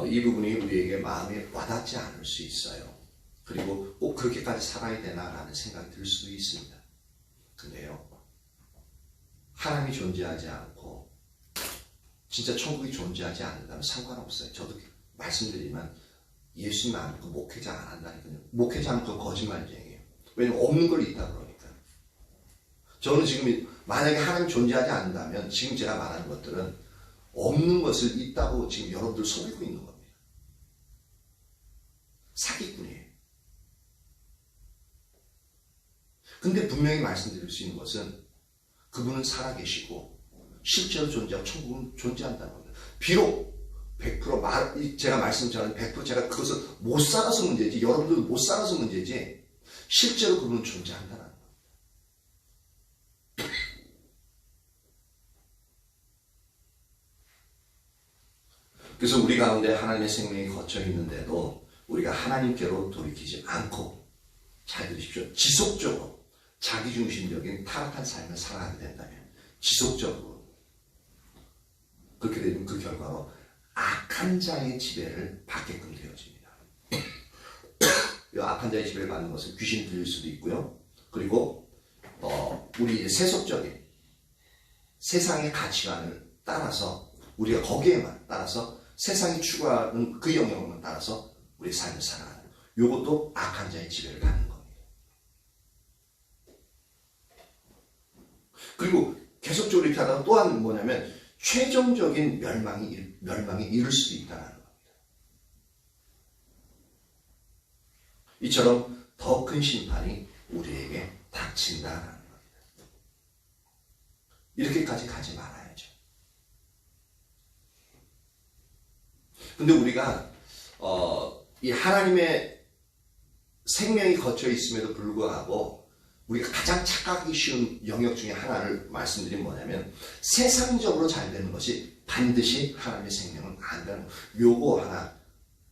이 부분이 우리에게 마음에 와닿지 않을 수 있어요. 그리고 꼭 그렇게까지 살아야 되나라는 생각이 들 수도 있습니다. 근데요, 하나님이 존재하지 않고 진짜 천국이 존재하지 않는다면 상관없어요. 저도 말씀드리지만 예수님 안 믿고 목회자 안 한다니까요. 목회자 하면 그건 거짓말쟁이에요. 왜냐면 없는 걸 있다 그러니까. 저는 지금 만약에 하나님 존재하지 않는다면 지금 제가 말하는 것들은 없는 것을 있다고 지금 여러분들 속이고 있는 겁니다. 사기꾼이에요. 근데 분명히 말씀드릴 수 있는 것은 그분은 살아계시고 실제로 존재하고 천국은 존재한다는 겁니다. 비록 100% 제가 말씀드린 100% 제가 그것을 못 살아서 문제지, 여러분들도 못 살아서 문제지, 실제로 그분은 존재한다는 겁니다. 그래서 우리 가운데 하나님의 생명이 거쳐 있는데도 우리가 하나님께로 돌이키지 않고, 잘 들으십시오. 지속적으로 자기중심적인 타락한 삶을 살아가게 된다면, 지속적으로 그렇게 되면 그 결과로 악한 자의 지배를 받게끔 되어집니다. 이 악한 자의 지배를 받는 것은 귀신이 들릴 수도 있고요. 그리고 우리 세속적인 세상의 가치관을 따라서, 우리가 거기에만 따라서 세상이 추구하는 그 영역만 따라서 우리 삶을 살아가는, 이것도 악한 자의 지배를 받는 겁니다. 그리고 계속적으로 이렇게 하다가 또한 뭐냐면 최종적인 멸망이 이를 수도 있다는 겁니다. 이처럼 더 큰 심판이 우리에게 닥친다는 겁니다. 이렇게까지 가지 말아야죠. 근데 우리가 이 하나님의 생명이 거쳐 있음에도 불구하고 우리가 가장 착각하기 쉬운 영역 중에 하나를 말씀드린 뭐냐면, 세상적으로 잘 되는 것이 반드시 하나님의 생명은 아니라는, 요거 하나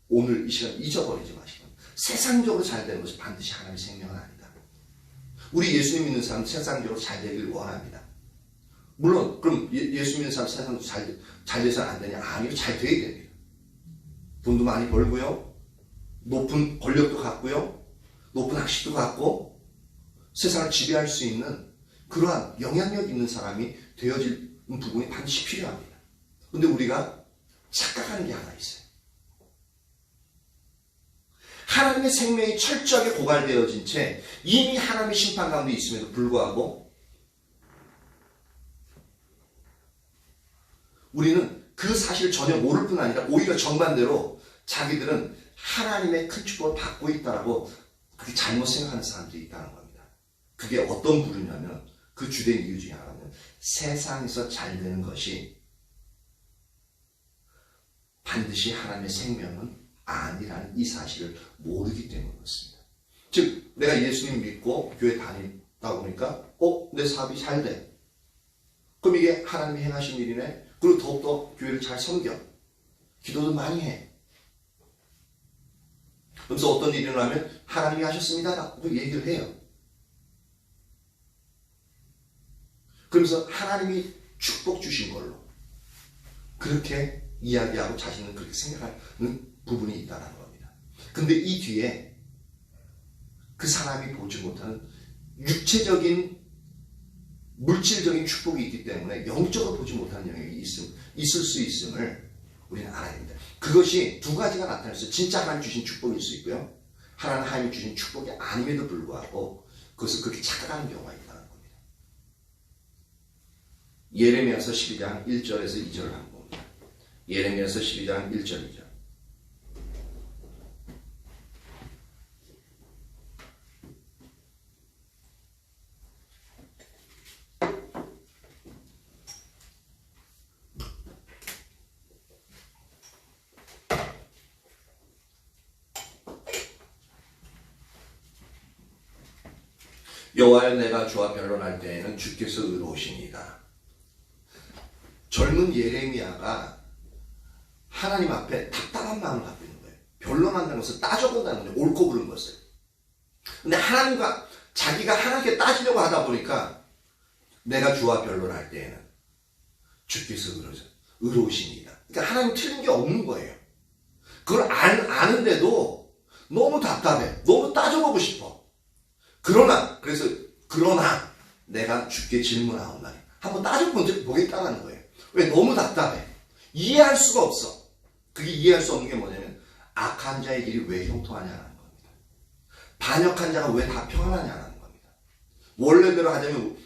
오늘 이 시간 잊어버리지 마시고, 세상적으로 잘 되는 것이 반드시 하나님의 생명은 아니다. 우리 예수님 믿는 사람은 세상적으로 잘 되길 원합니다. 물론 그럼 예수 믿는 사람 세상적으로 잘 돼서는 안 되냐? 아니요, 잘 돼야 됩니다. 돈도 많이 벌고요, 높은 권력도 갖고요, 높은 학식도 갖고 세상을 지배할 수 있는 그러한 영향력 있는 사람이 되어질 부분이 반드시 필요합니다. 그런데 우리가 착각하는 게 하나 있어요. 하나님의 생명이 철저하게 고갈되어진 채 이미 하나님의 심판 가운데 있음에도 불구하고 우리는 그 사실을 전혀 모를 뿐 아니라 오히려 정반대로 자기들은 하나님의 큰 축복을 받고 있다라고 그렇게 잘못 생각하는 사람들이 있다는 겁니다. 그게 어떤 부류냐면, 그 주된 이유 중에 하나는 세상에서 잘 되는 것이 반드시 하나님의 생명은 아니라는 이 사실을 모르기 때문에 그렇습니다. 즉 내가 예수님 믿고 교회 다니다 보니까 내 사업이 잘 돼. 그럼 이게 하나님이 행하신 일이네. 그리고 더욱더 교회를 잘 섬겨. 기도도 많이 해. 그래서 어떤 일이 일어나면 하나님이 하셨습니다 라고 얘기를 해요. 그러면서 하나님이 축복 주신 걸로 그렇게 이야기하고 자신은 그렇게 생각하는 부분이 있다는 겁니다. 근데 이 뒤에 그 사람이 보지 못하는 육체적인 물질적인 축복이 있기 때문에 영적으로 보지 못하는 영역이 있을 수 있음을 우리는 알아야 됩니다. 그것이 두 가지가 나타날 수 있어요. 진짜 하나님 주신 축복일 수 있고요, 하나님 하나님 주신 축복이 아님에도 불구하고 그것을 그렇게 착각하는 경우가 있다는 겁니다. 예레미야서 12장 1절에서 2절을 한번 봅니다. 예레미야서 12장 1절 2절. 여호와여, 내가 주와 변론할 때에는 주께서 의로우시니이다. 젊은 예레미야가 하나님 앞에 답답한 마음을 갖고 있는 거예요. 변론한다는 것을 따져본다는 거예요. 옳고 그른 것을. 근데 하나님과 자기가 하나님께 따지려고 하다 보니까 내가 주와 변론할 때에는 주께서 의로우시니이다. 그러니까 하나님 틀린 게 없는 거예요. 그걸 아는데도 너무 답답해. 너무 따져보고 싶어. 그러나 내가 주께 질문하옵나니 한번 따져보겠다는 거예요. 왜? 너무 답답해. 이해할 수가 없어. 그게 이해할 수 없는 게 뭐냐면 악한 자의 길이 왜 형통하냐는 겁니다. 반역한 자가 왜 다 평안하냐는 겁니다. 원래대로 하자면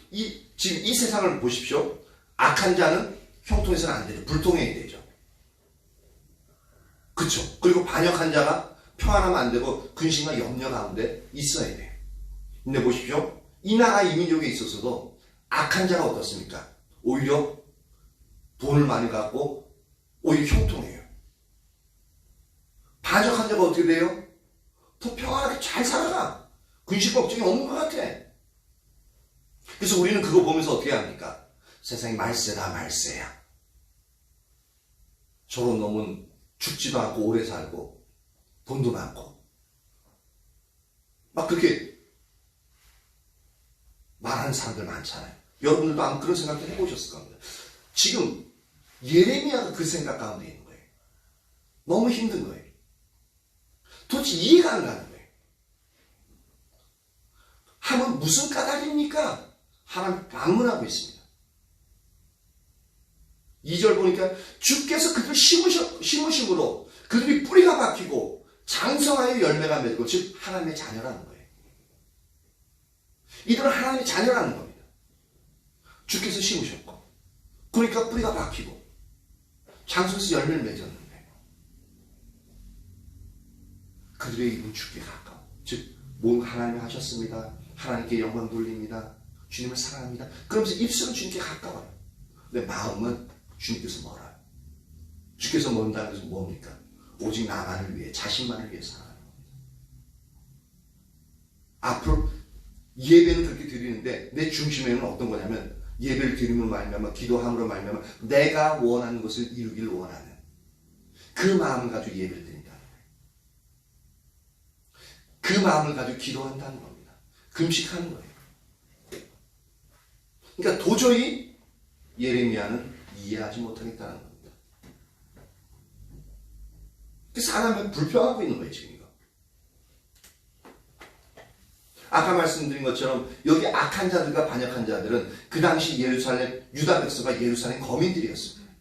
지금 이 세상을 보십시오. 악한 자는 형통해서는 안 되죠. 불통해야 되죠. 그렇죠. 그리고 반역한 자가 평안하면 안 되고 근심과 염려 가운데 있어야 돼요. 근데 보십시오. 이 나라 이민족에 있어서도 악한 자가 어떻습니까? 오히려 돈을 많이 갖고 오히려 형통해요. 반역한 자가 어떻게 돼요? 더 평안하게 잘 살아가. 근심 걱정이 없는 것 같아. 그래서 우리는 그거 보면서 어떻게 합니까? 세상이 말세다 말세야. 저런 놈은 죽지도 않고 오래 살고 돈도 많고 막 그렇게 말하는 사람들 많잖아요. 여러분들도 아마 그런 생각도 해보셨을 겁니다. 지금 예레미야가 그 생각 가운데 있는 거예요. 너무 힘든 거예요. 도대체 이해가 안 가는 거예요. 하면 무슨 까닭입니까? 하나님 반문하고 있습니다. 2절 보니까 주께서 그들을 심으심으로 그들이 뿌리가 박히고 장성하여 열매가 맺고, 즉 하나님의 자녀라는 거예요. 이들은 하나님의 자녀라는 겁니다. 주께서 심으셨고, 그러니까 뿌리가 박히고 장성해서 열매를 맺었는데 그들의 입은 주께 가까워. 즉 몸 하나님이 하셨습니다. 하나님께 영광 돌립니다. 주님을 사랑합니다. 그러면서 입술은 주님께 가까워요. 근데 마음은 주님께서 멀어요. 주께서 먼다는 것은 뭡니까? 오직 나만을 위해, 자신만을 위해 살아가는 겁니다. 앞으로 예배는 그렇게 드리는데 내 중심에는 어떤 거냐면, 예배를 드리며 말미암아, 기도함으로 말미암아 내가 원하는 것을 이루길 원하는 그 마음을 가지고 예배를 드린다는 거예요. 그 마음을 가지고 기도한다는 겁니다. 금식하는 거예요. 그러니까 도저히 예레미야는 이해하지 못하겠다는 겁니다. 그래서 하나님은 불평하고 있는 거예요, 지금 이거. 아까 말씀드린 것처럼 여기 악한 자들과 반역한 자들은 그 당시 예루살렘, 유다 백성과 예루살렘 거민들이었습니다.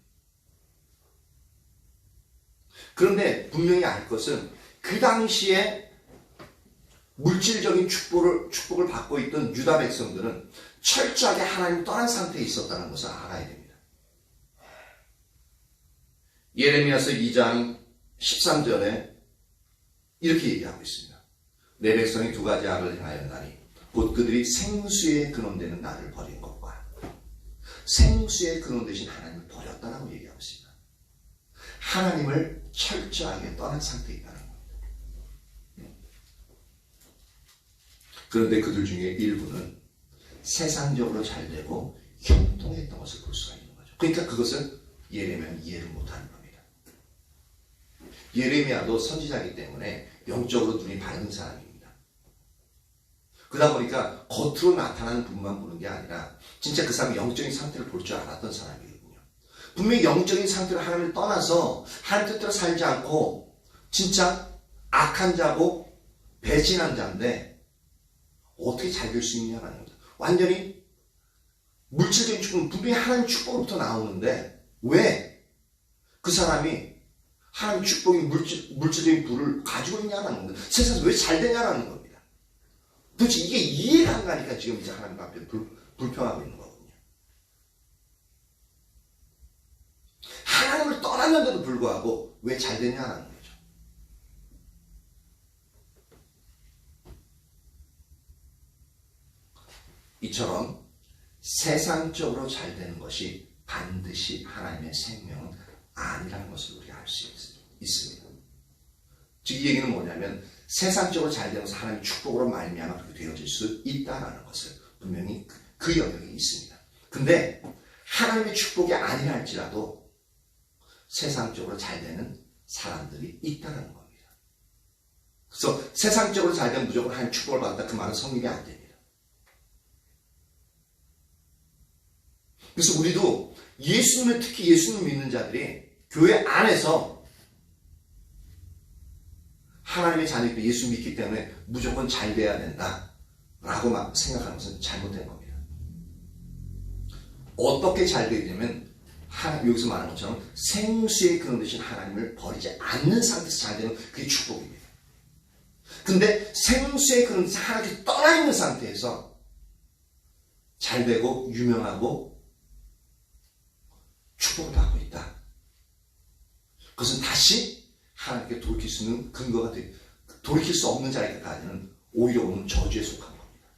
그런데 분명히 알 것은 그 당시에 물질적인 축복을 받고 있던 유다 백성들은 철저하게 하나님을 떠난 상태에 있었다는 것을 알아야 됩니다. 예레미야서 2장 13절에 이렇게 얘기하고 있습니다. 내 백성이 두 가지 악을 행하였나니 곧 그들이 생수의 근원 되는 나를 버린 것과 생수의 근원 되신 하나님을 버렸다라고 얘기하고 있습니다. 하나님을 철저하게 떠난 상태에 있다는 겁니다. 그런데 그들 중에 일부는 세상적으로 잘되고 형통했던 것을 볼 수가 있는 거죠. 그러니까 그것을 예레미야는 이해를 못하는 겁니다. 예레미야도 선지자이기 때문에 영적으로 눈이 밝은 사람입니다. 그러다 보니까 겉으로 나타나는 부분만 보는 게 아니라 진짜 그 사람의 영적인 상태를 볼 줄 알았던 사람이거든요. 분명히 영적인 상태로 하나님을 떠나서 하나님 뜻대로 살지 않고 진짜 악한 자고 배신한 자인데 어떻게 잘 될 수 있냐는 겁니다. 완전히 물질적인 축복은 분명히 하나님 축복으로부터 나오는데 왜 그 사람이 하나님 축복인 물질적인 부를 가지고 있냐는 겁니다. 세상에서 왜 잘 되냐는 겁니다. 도대체 이게 이해가 안 가니까 지금 이제 하나님 앞에 불평하고 있는 거거든요. 하나님을 떠났는데도 불구하고 왜 잘 되냐는 거죠. 이처럼 세상적으로 잘 되는 것이 반드시 하나님의 생명은 아니라는 것을 우리가 알 수 있습니다. 즉 이 얘기는 뭐냐면 세상적으로 잘 되는 것은 하나님의 축복으로 말미암아 그렇게 되어질 수 있다는 것을 분명히 그 영역이 있습니다. 근데 하나님의 축복이 아니라 할지라도 세상적으로 잘 되는 사람들이 있다는 겁니다. 그래서 세상적으로 잘 되면 무조건 하나님의 축복을 받았다, 그 말은 성립이 안 됩니다. 그래서 우리도 예수님을, 특히 예수님 믿는 자들이 교회 안에서 하나님의 자녀이고 예수 믿기 때문에 무조건 잘 돼야 된다라고 막 생각하는 것은 잘못된 겁니다. 어떻게 잘 되냐면 여기서 말하는 것처럼 생수의 근원 되신 하나님을 버리지 않는 상태에서 잘 되는 그게 축복입니다. 근데 생수의 근원 되신 하나님께 떠나 있는 상태에서 잘 되고 유명하고 축복을 받고 있다. 그것은 다시 하나님께 돌이킬 수 있는 근거가 돌이킬 수 없는 자리까지는 오히려 오는 저주에 속한 겁니다.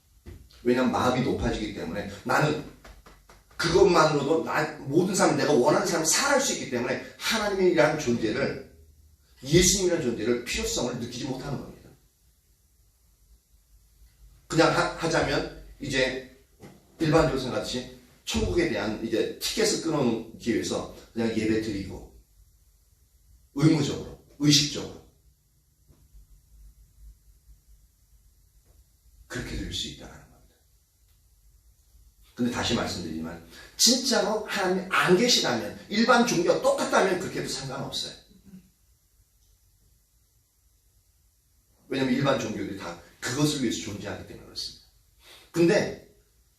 왜냐하면 마음이 높아지기 때문에 나는 그것만으로도 모든 사람, 내가 원하는 사람을 살아갈 수 있기 때문에 하나님이라는 존재를, 예수님이라는 존재를, 필요성을 느끼지 못하는 겁니다. 그냥 하자면 이제 일반적으로 생각하듯이 천국에 대한 이제 티켓을 끊어놓기 위해서 그냥 예배 드리고 의무적으로, 의식적으로 그렇게 될 수 있다는 겁니다. 근데 다시 말씀드리지만 진짜로 하나님이 안 계시다면, 일반 종교가 똑같다면 그렇게 해도 상관없어요. 왜냐하면 일반 종교들이 다 그것을 위해서 존재하기 때문에 그렇습니다. 근데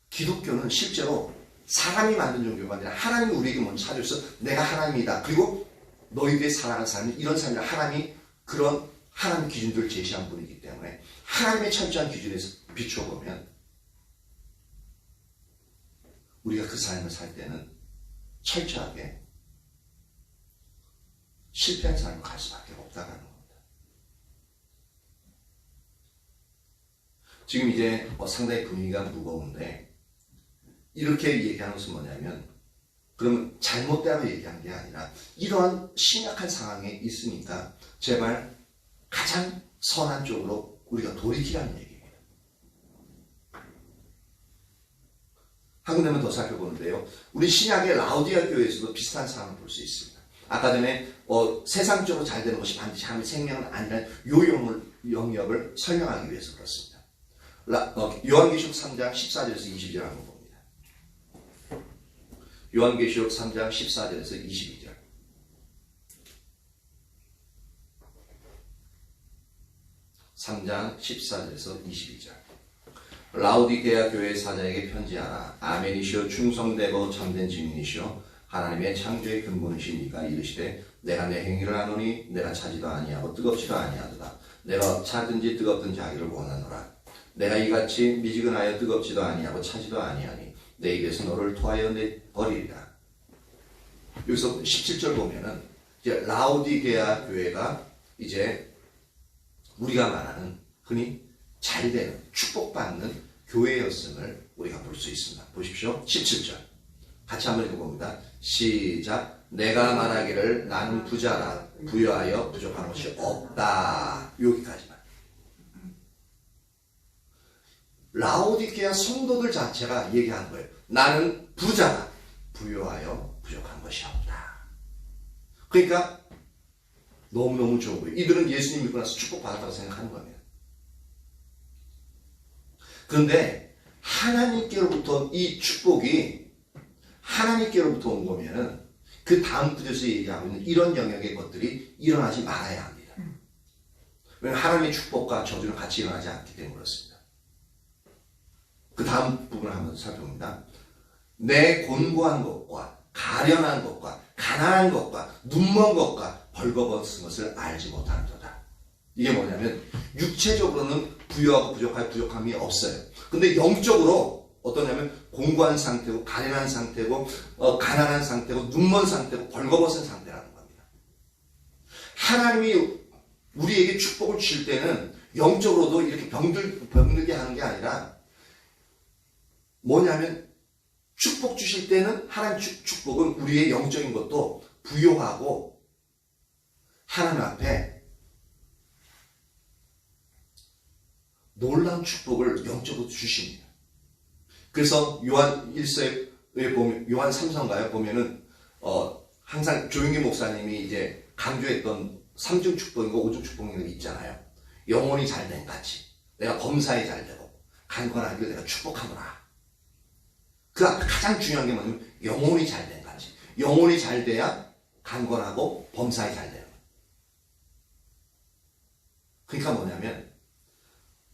기독교는 실제로 사람이 만든 종교가 아니라 하나님이 우리에게 먼저 찾아줘서 내가 하나님이다. 그리고 너희들이 살아가는 사람이 이런 사람이다. 하나님이 그런 하나님 기준들을 제시한 분이기 때문에 하나님의 철저한 기준에서 비춰보면 우리가 그 삶을 살 때는 철저하게 실패한 삶을 갈 수밖에 없다는 겁니다. 지금 이제 상당히 분위기가 무거운데 이렇게 얘기하는 것은 뭐냐면, 그러면 잘못되라고 얘기하는 게 아니라 이러한 심각한 상황에 있으니까 제발 가장 선한 쪽으로 우리가 돌이키라는 얘기입니다. 한 군데만 더 살펴보는데요. 우리 신약의 라우디아 교회에서도 비슷한 상황을 볼 수 있습니다. 아까 전에 세상적으로 잘 되는 것이 반드시 하나님의 생명은 아니라는 요 영역을 설명하기 위해서 그렇습니다. 요한계시록 3장 14절에서 22절 한번 봅니다. 요한계시록 3장 14절에서 22절. (3장 14절에서 22절) 라우디게아 교회 사자에게 편지하라. 아멘이시오 충성되고 참된 증인이시오 하나님의 창조의 근본이신 이가 이르시되 내가 내 행위를 아노니 내가 차지도 아니하고 뜨겁지도 아니하도다. 내가 차든지 뜨겁든지 하기를 원하노라. 내가 이같이 미지근하여 뜨겁지도 아니하고 차지도 아니하니 내 입에서 너를 토하여 내버리리라. 여기서 17절 보면은 이제 라우디게아 교회가 이제 우리가 말하는 흔히 잘되는 축복받는 교회였음을 우리가 볼 수 있습니다. 보십시오. 17절 같이 한번 읽어봅니다. 시작. 내가 말하기를 나는 부자라 부여하여 부족한 것이 없다. 여기까지만. 라우디게아 성도들 자체가 얘기하는 거예요. 나는 부자다. 부여하여 부족한 것이 없다. 그러니까 너무너무 좋은 거예요. 이들은 예수님 믿고 나서 축복받았다고 생각하는 겁니다. 그런데 하나님께로부터 이 축복이 하나님께로부터 온 거면은 그 다음 구절에서 얘기하고 있는 이런 영역의 것들이 일어나지 말아야 합니다. 왜냐하면 하나님의 축복과 저주는 같이 일어나지 않기 때문에 그렇습니다. 그 다음 부분을 한번 살펴봅니다. 내 곤고한 것과 가련한 것과 가난한 것과 눈먼 것과 벌거벗은 것을 알지 못하는도다. 이게 뭐냐면 육체적으로는 부유하고 부족할 부족함이 없어요. 근데 영적으로 어떠냐면 공고한 상태고 가련한 상태고 가난한 상태고 눈먼 상태고 벌거벗은 상태라는 겁니다. 하나님이 우리에게 축복을 주실 때는 영적으로도 이렇게 병들게 하는 게 아니라 뭐냐면 축복 주실 때는 하나님 축복은 우리의 영적인 것도 부요하고 하나님 앞에 놀라운 축복을 영적으로 주십니다. 그래서 요한 1서에 보면, 요한 3서인가요? 보면은, 항상 조용기 목사님이 이제 강조했던 3중 축복인가 5중 축복인가 있잖아요. 영혼이 잘된 같이. 내가 범사에 잘되고, 강건하기를 내가 축복하노라. 그 앞에 가장 중요한 게 뭐냐면, 영혼이 잘된 같이. 영혼이 잘 돼야 강건하고 범사에 잘 되는 거예요. 그러니까 뭐냐면,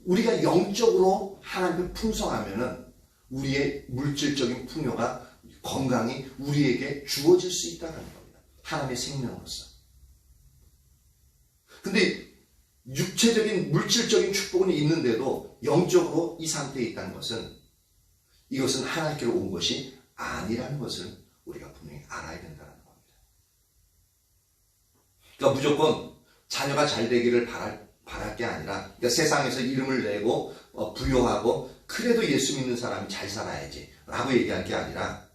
우리가 영적으로 하나님을 풍성하면은 우리의 물질적인 풍요가 건강이 우리에게 주어질 수 있다는 겁니다. 하나님의 생명으로서. 근데 육체적인 물질적인 축복은 있는데도 영적으로 이 상태에 있다는 것은 이것은 하나님께로 온 것이 아니라는 것을 우리가 분명히 알아야 된다는 겁니다. 그러니까 무조건 자녀가 잘 되기를 바랄 게 아니라, 그러니까 세상에서 이름을 내고 부유하고 그래도 예수 믿는 사람이 잘 살아야지 라고 얘기할 게 아니라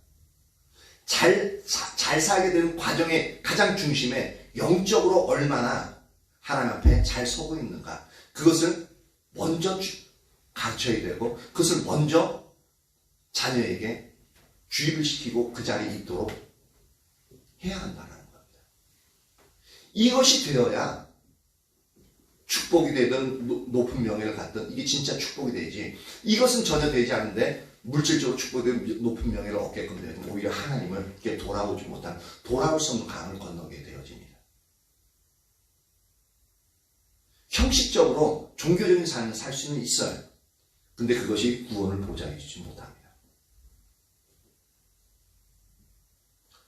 잘 살게 되는 과정의 가장 중심에 영적으로 얼마나 하나님 앞에 잘 서고 있는가, 그것을 먼저 가르쳐야 되고 그것을 먼저 자녀에게 주입을 시키고 그 자리에 있도록 해야 한다는 겁니다. 이것이 되어야 축복이 되든 높은 명예를 갖든 이게 진짜 축복이 되지. 이것은 전혀 되지 않는데 물질적으로 축복되는 높은 명예를 얻게끔 되면 오히려 하나님을 이렇게 돌아오지 못한, 돌아올 수 없는 강을 건너게 되어집니다. 형식적으로 종교적인 삶을 살 수는 있어요. 근데 그것이 구원을 보장해 주지 못합니다.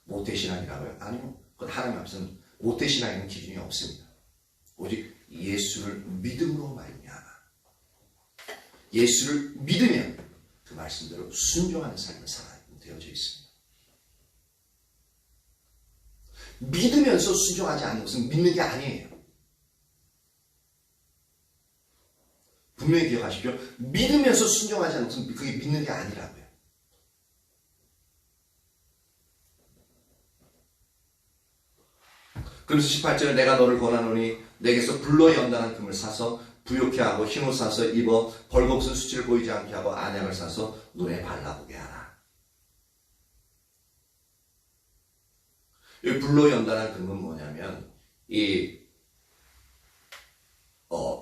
모태신앙이라고요? 아니요. 그건 하나님 앞에서는 모태신앙에는 기준이 없습니다. 오직 예수를 믿음으로 말미암아, 예수를 믿으면 그 말씀대로 순종하는 삶을 살아야 되어져 있습니다. 믿으면서 순종하지 않는 것은 믿는 게 아니에요. 분명히 기억하십시오. 믿으면서 순종하지 않는 것은 그게 믿는 게 아니라고요. 그래서 18절에 내가 너를 권하노니 내게서 불로 연단한 금을 사서 부욕케 하고 흰옷 사서 입어 벌거벗은 수치를 보이지 않게 하고 안약을 사서 눈에 발라보게 하라. 이 불로 연단한 금은 뭐냐면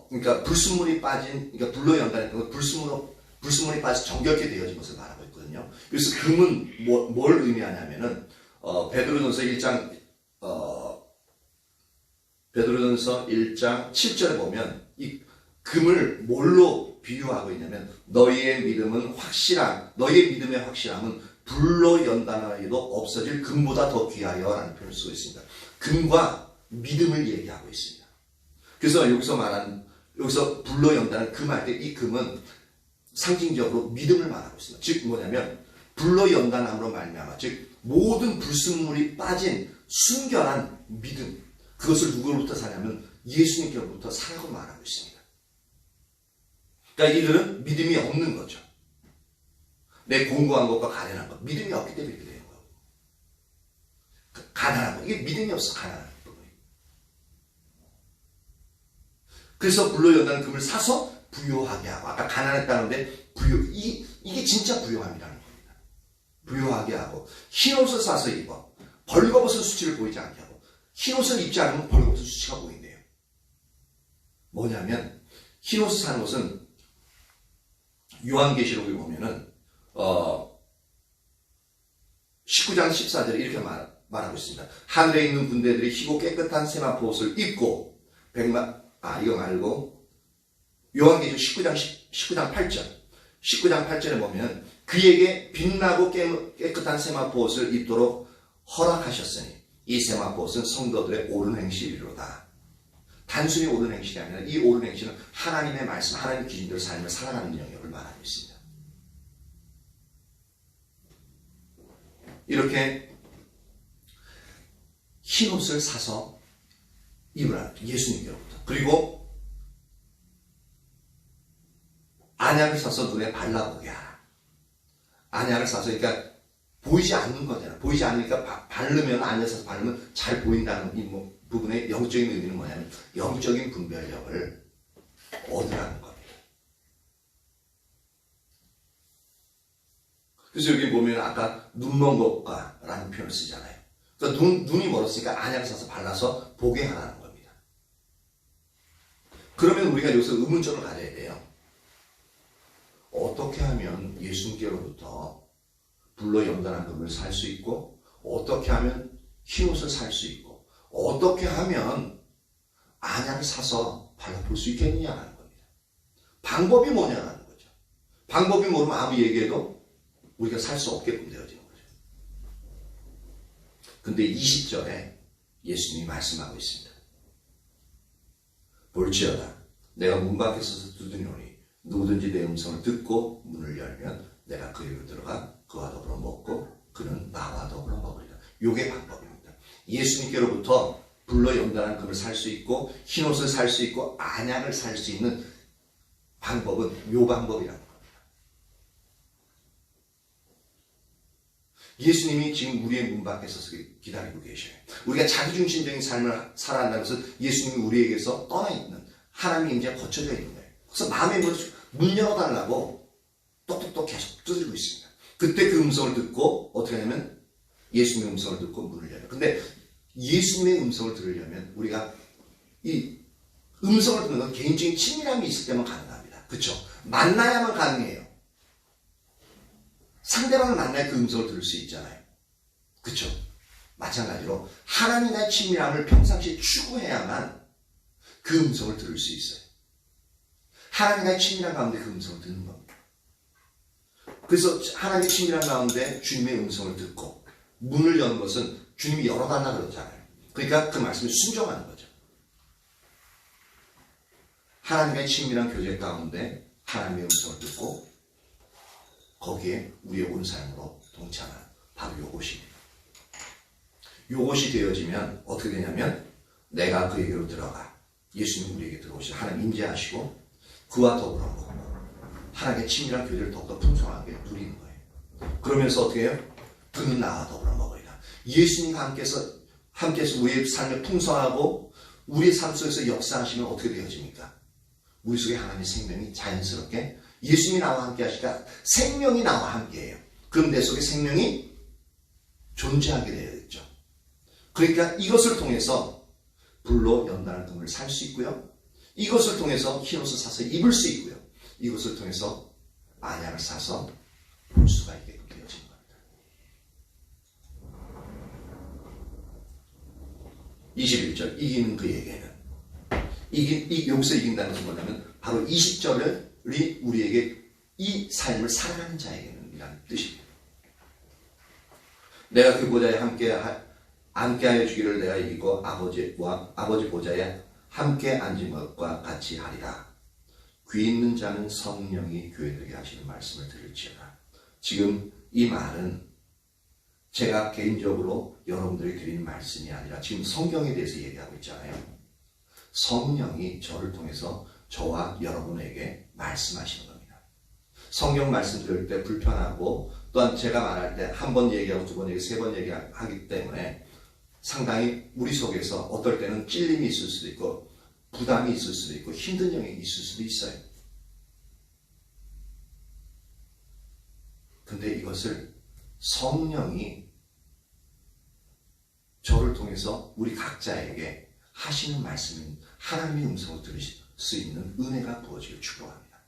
그러니까 불순물이 빠진, 그러니까 불로 연단한 금은 불순물이 빠져 정결케 되어진 것을 말하고 있거든요. 그래서 금은 뭘 의미하냐면은 베드로전서 1장 7절에 보면 이 금을 뭘로 비유하고 있냐면 너희의 믿음의 확실함은 불로 연단하여도 없어질 금보다 더 귀하여 라는 표현을 쓰고 있습니다. 금과 믿음을 얘기하고 있습니다. 그래서 여기서 불로 연단한 금 할 때 이 금은 상징적으로 믿음을 말하고 있습니다. 즉 뭐냐면 불로 연단함으로 말미암아, 즉 모든 불순물이 빠진 순결한 믿음, 그것을 누구로부터 사냐면 예수님께로부터 사라고 말하고 있습니다. 그러니까 이들은 믿음이 없는 거죠. 내 공고한 것과 가난한 것, 믿음이 없기 때문에 이렇게 되는 거고, 가난한 것, 이게 믿음이 없어. 가난한 부분이. 그래서 불로 연단한 금을 사서 부요하게 하고, 아까 가난했다는데 이게 진짜 부요함이라는 겁니다. 부요하게 하고 흰옷을 사서 입어 벌거벗은 수치를 보이지 않게 하고. 흰옷을 입지 않으면 벌거벗은 수치가 보인대요. 뭐냐면 흰옷을 사는 것은 요한계시록에 보면은 19장 14절에 이렇게 말하고 있습니다. 하늘에 있는 군대들이 희고 깨끗한 세마포 옷을 입고 이거 말고 요한계시록 19장 8절에 보면 그에게 빛나고 깨끗한 세마포 옷을 입도록 허락하셨으니 이 세마포 옷은 성도들의 옳은 행실이로다. 단순히 옳은 행실이 아니라 이 옳은 행실은 하나님의 말씀, 하나님의 기준대로 삶을 살아가는 영역을 말하고 있습니다. 이렇게 흰옷을 사서 입으라. 예수님께로부터. 그리고 안약을 사서 눈에 발라보게 하라. 안약을 사서, 그러니까 보이지 않는 거잖아. 보이지 않으니까 바르면, 안약을 사서 바르면 잘 보인다는 이 부분의 영적인 의미는 뭐냐면 영적인 분별력을 얻으라는 겁니다. 그래서 여기 보면 아까 눈 먼 것과 라는 표현을 쓰잖아요. 그러니까 눈이 멀었으니까 안약을 사서 발라서 보게 하라는 겁니다. 그러면 우리가 여기서 의문점을 가져야 돼요. 어떻게 하면 예수님께로부터 불로 연단한 금을 살 수 있고, 어떻게 하면 흰옷을 살 수 있고, 어떻게 하면 안약을 사서 발라볼 수 있겠느냐는 겁니다. 방법이 뭐냐는 거죠. 방법이 모르면 아무 얘기해도 우리가 살 수 없게끔 되어지는 거죠. 근데 20절에 예수님이 말씀하고 있습니다. 볼지어다 내가 문 밖에 서서 두드리노니 누구든지 내 음성을 듣고 문을 열면 내가 그에게로 들어가 그와 더불어 먹고 그는 나와 더불어 먹으리라. 요게 방법입니다. 예수님께로부터 불로 연단한 금을 살 수 있고 흰옷을 살 수 있고 안약을 살 수 있는 방법은 요 방법이라는 겁니다. 예수님이 지금 우리의 문 밖에 서서 기다리고 계셔요. 우리가 자기중심적인 삶을 살아간다는 것은 예수님이 우리에게서 떠나 있는 하나님의 임재가 거쳐져 있는 거예요. 그래서 마음의 문 열어달라고 똑똑똑 계속 두드리고 있습니다. 그때 그 음성을 듣고 어떻게 하냐면 예수님의 음성을 듣고 문을 열어요. 근데 예수님의 음성을 들으려면 우리가 이 음성을 듣는 건 개인적인 친밀함이 있을 때만 가능합니다. 그렇죠? 만나야만 가능해요. 상대방을 만나야 그 음성을 들을 수 있잖아요. 그렇죠? 마찬가지로 하나님과의 친밀함을 평상시에 추구해야만 그 음성을 들을 수 있어요. 하나님과의 친밀함 가운데 그 음성을 듣는 겁니다. 그래서 하나님의 친밀함 가운데 주님의 음성을 듣고 문을 여는 것은 주님이 열어달라 그러잖아요. 그러니까 그 말씀에 순종하는 거죠. 하나님과의 친밀한 교제 가운데 하나님의 음성을 듣고 거기에 우리의 온 삶으로 동참하는 바로 요것입니다. 요것이 되어지면 어떻게 되냐면 내가 그에게로 들어가 예수님 우리에게 들어오시고 하나님 임재하시고 그와 더불어 먹고 하나님의 친밀한 교제를 더욱더 풍성하게 누리는 거예요. 그러면서 어떻게 해요? 그는 나와 더불어 먹으리라. 예수님과 함께해서 우리의 삶을 풍성하고 우리의 삶 속에서 역사하시면 어떻게 되어집니까? 우리 속에 하나님의 생명이 자연스럽게 예수님이 나와 함께 하시니까 생명이 나와 함께해요. 그럼 내 속에 생명이 존재하게 되어야겠죠. 그러니까 이것을 통해서 불로 연단한 금을 살 수 있고요. 이것을 통해서 흰옷을 사서 입을 수 있고요. 이것을 통해서 안약을 사서 볼 수가 있게 되어지는 겁니다. 21절 이기는 그에게는 여기서 이긴다는 것은 뭐냐면 바로 20절이 우리에게 이 삶을 살아가는 자에게는 이라는 뜻입니다. 내가 그 보좌에 함께하여 주기를 내가 이기고 아버지 보좌에 함께 앉은 것과 같이 하리라. 귀 있는 자는 성령이 교회들에게 하시는 말씀을 들을지어다. 지금 이 말은 제가 개인적으로 여러분들에게 드리는 말씀이 아니라 지금 성경에 대해서 얘기하고 있잖아요. 성령이 저를 통해서 저와 여러분에게 말씀하시는 겁니다. 성경 말씀 들을 때 불편하고 또한 제가 말할 때 한 번 얘기하고 두 번 얘기하고 세 번 얘기하기 때문에 상당히 우리 속에서 어떨 때는 찔림이 있을 수도 있고 부담이 있을 수도 있고 힘든 점이 있을 수도 있어요. 근데 이것을 성령이 저를 통해서 우리 각자에게 하시는 말씀인 하나님의 음성을 들을 수 있는 은혜가 부어지길 축복합니다.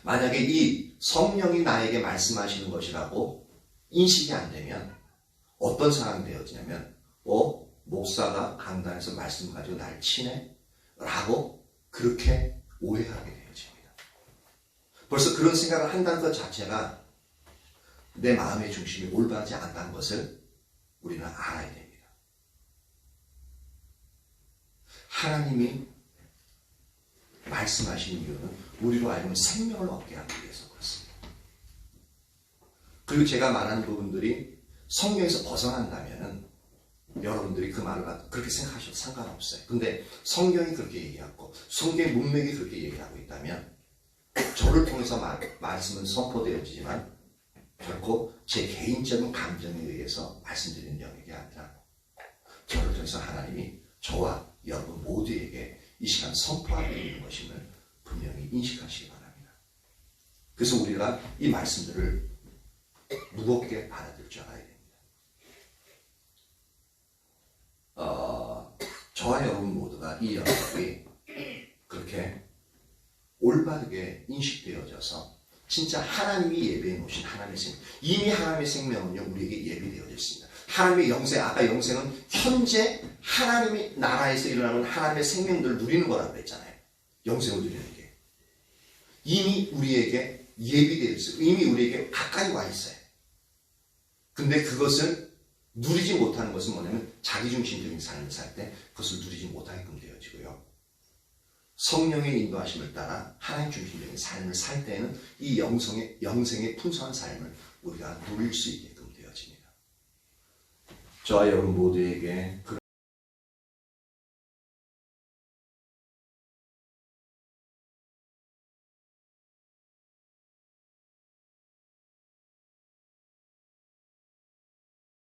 만약에 이 성령이 나에게 말씀하시는 것이라고 인식이 안 되면 어떤 상황이 되어지냐면 목사가 강단에서 말씀 가지고 날 치네? 라고 그렇게 오해하게 되어집니다. 벌써 그런 생각을 한다는 것 자체가 내 마음의 중심이 올바르지 않다는 것을 우리는 알아야 됩니다. 하나님이 말씀하시는 이유는 우리로 하여금 생명을 얻게 하기 위해서 그렇습니다. 그리고 제가 말하는 부분들이 성경에서 벗어난다면은 여러분들이 그 말을 그렇게 생각하셔도 상관없어요. 근데 성경이 그렇게 얘기하고 성경의 문맥이 그렇게 얘기하고 있다면 저를 통해서 말씀은 선포되어지지만 결코 제 개인적인 감정에 의해서 말씀드리는 영역이 아니라 저를 통해서 하나님이 저와 여러분 모두에게 이 시간 선포하고 있는 것임을 분명히 인식하시기 바랍니다. 그래서 우리가 이 말씀들을 무겁게 받아들일 줄 알아야 됩니다. 저와 여러분 모두가 이 영역이 그렇게 올바르게 인식되어져서 진짜 하나님이 예배해 놓으신 하나님의 생명, 이미 하나님의 생명은요 우리에게 예비되어져 있습니다. 하나님의 영생, 아까 영생은 현재 하나님의 나라에서 일어나는 하나님의 생명들을 누리는 거라고 그랬잖아요. 영생을 누리는 게 이미 우리에게 예비되어 있어요. 이미 우리에게 가까이 와 있어요. 근데 그것을 누리지 못하는 것은 뭐냐면 자기중심적인 삶을 살 때 그것을 누리지 못하게끔 되어지고요. 성령의 인도하심을 따라 하나님 중심적인 삶을 살 때는 이 영생의 풍성한 삶을 우리가 누릴 수 있게끔 되어집니다. 저와 여러분 모두에게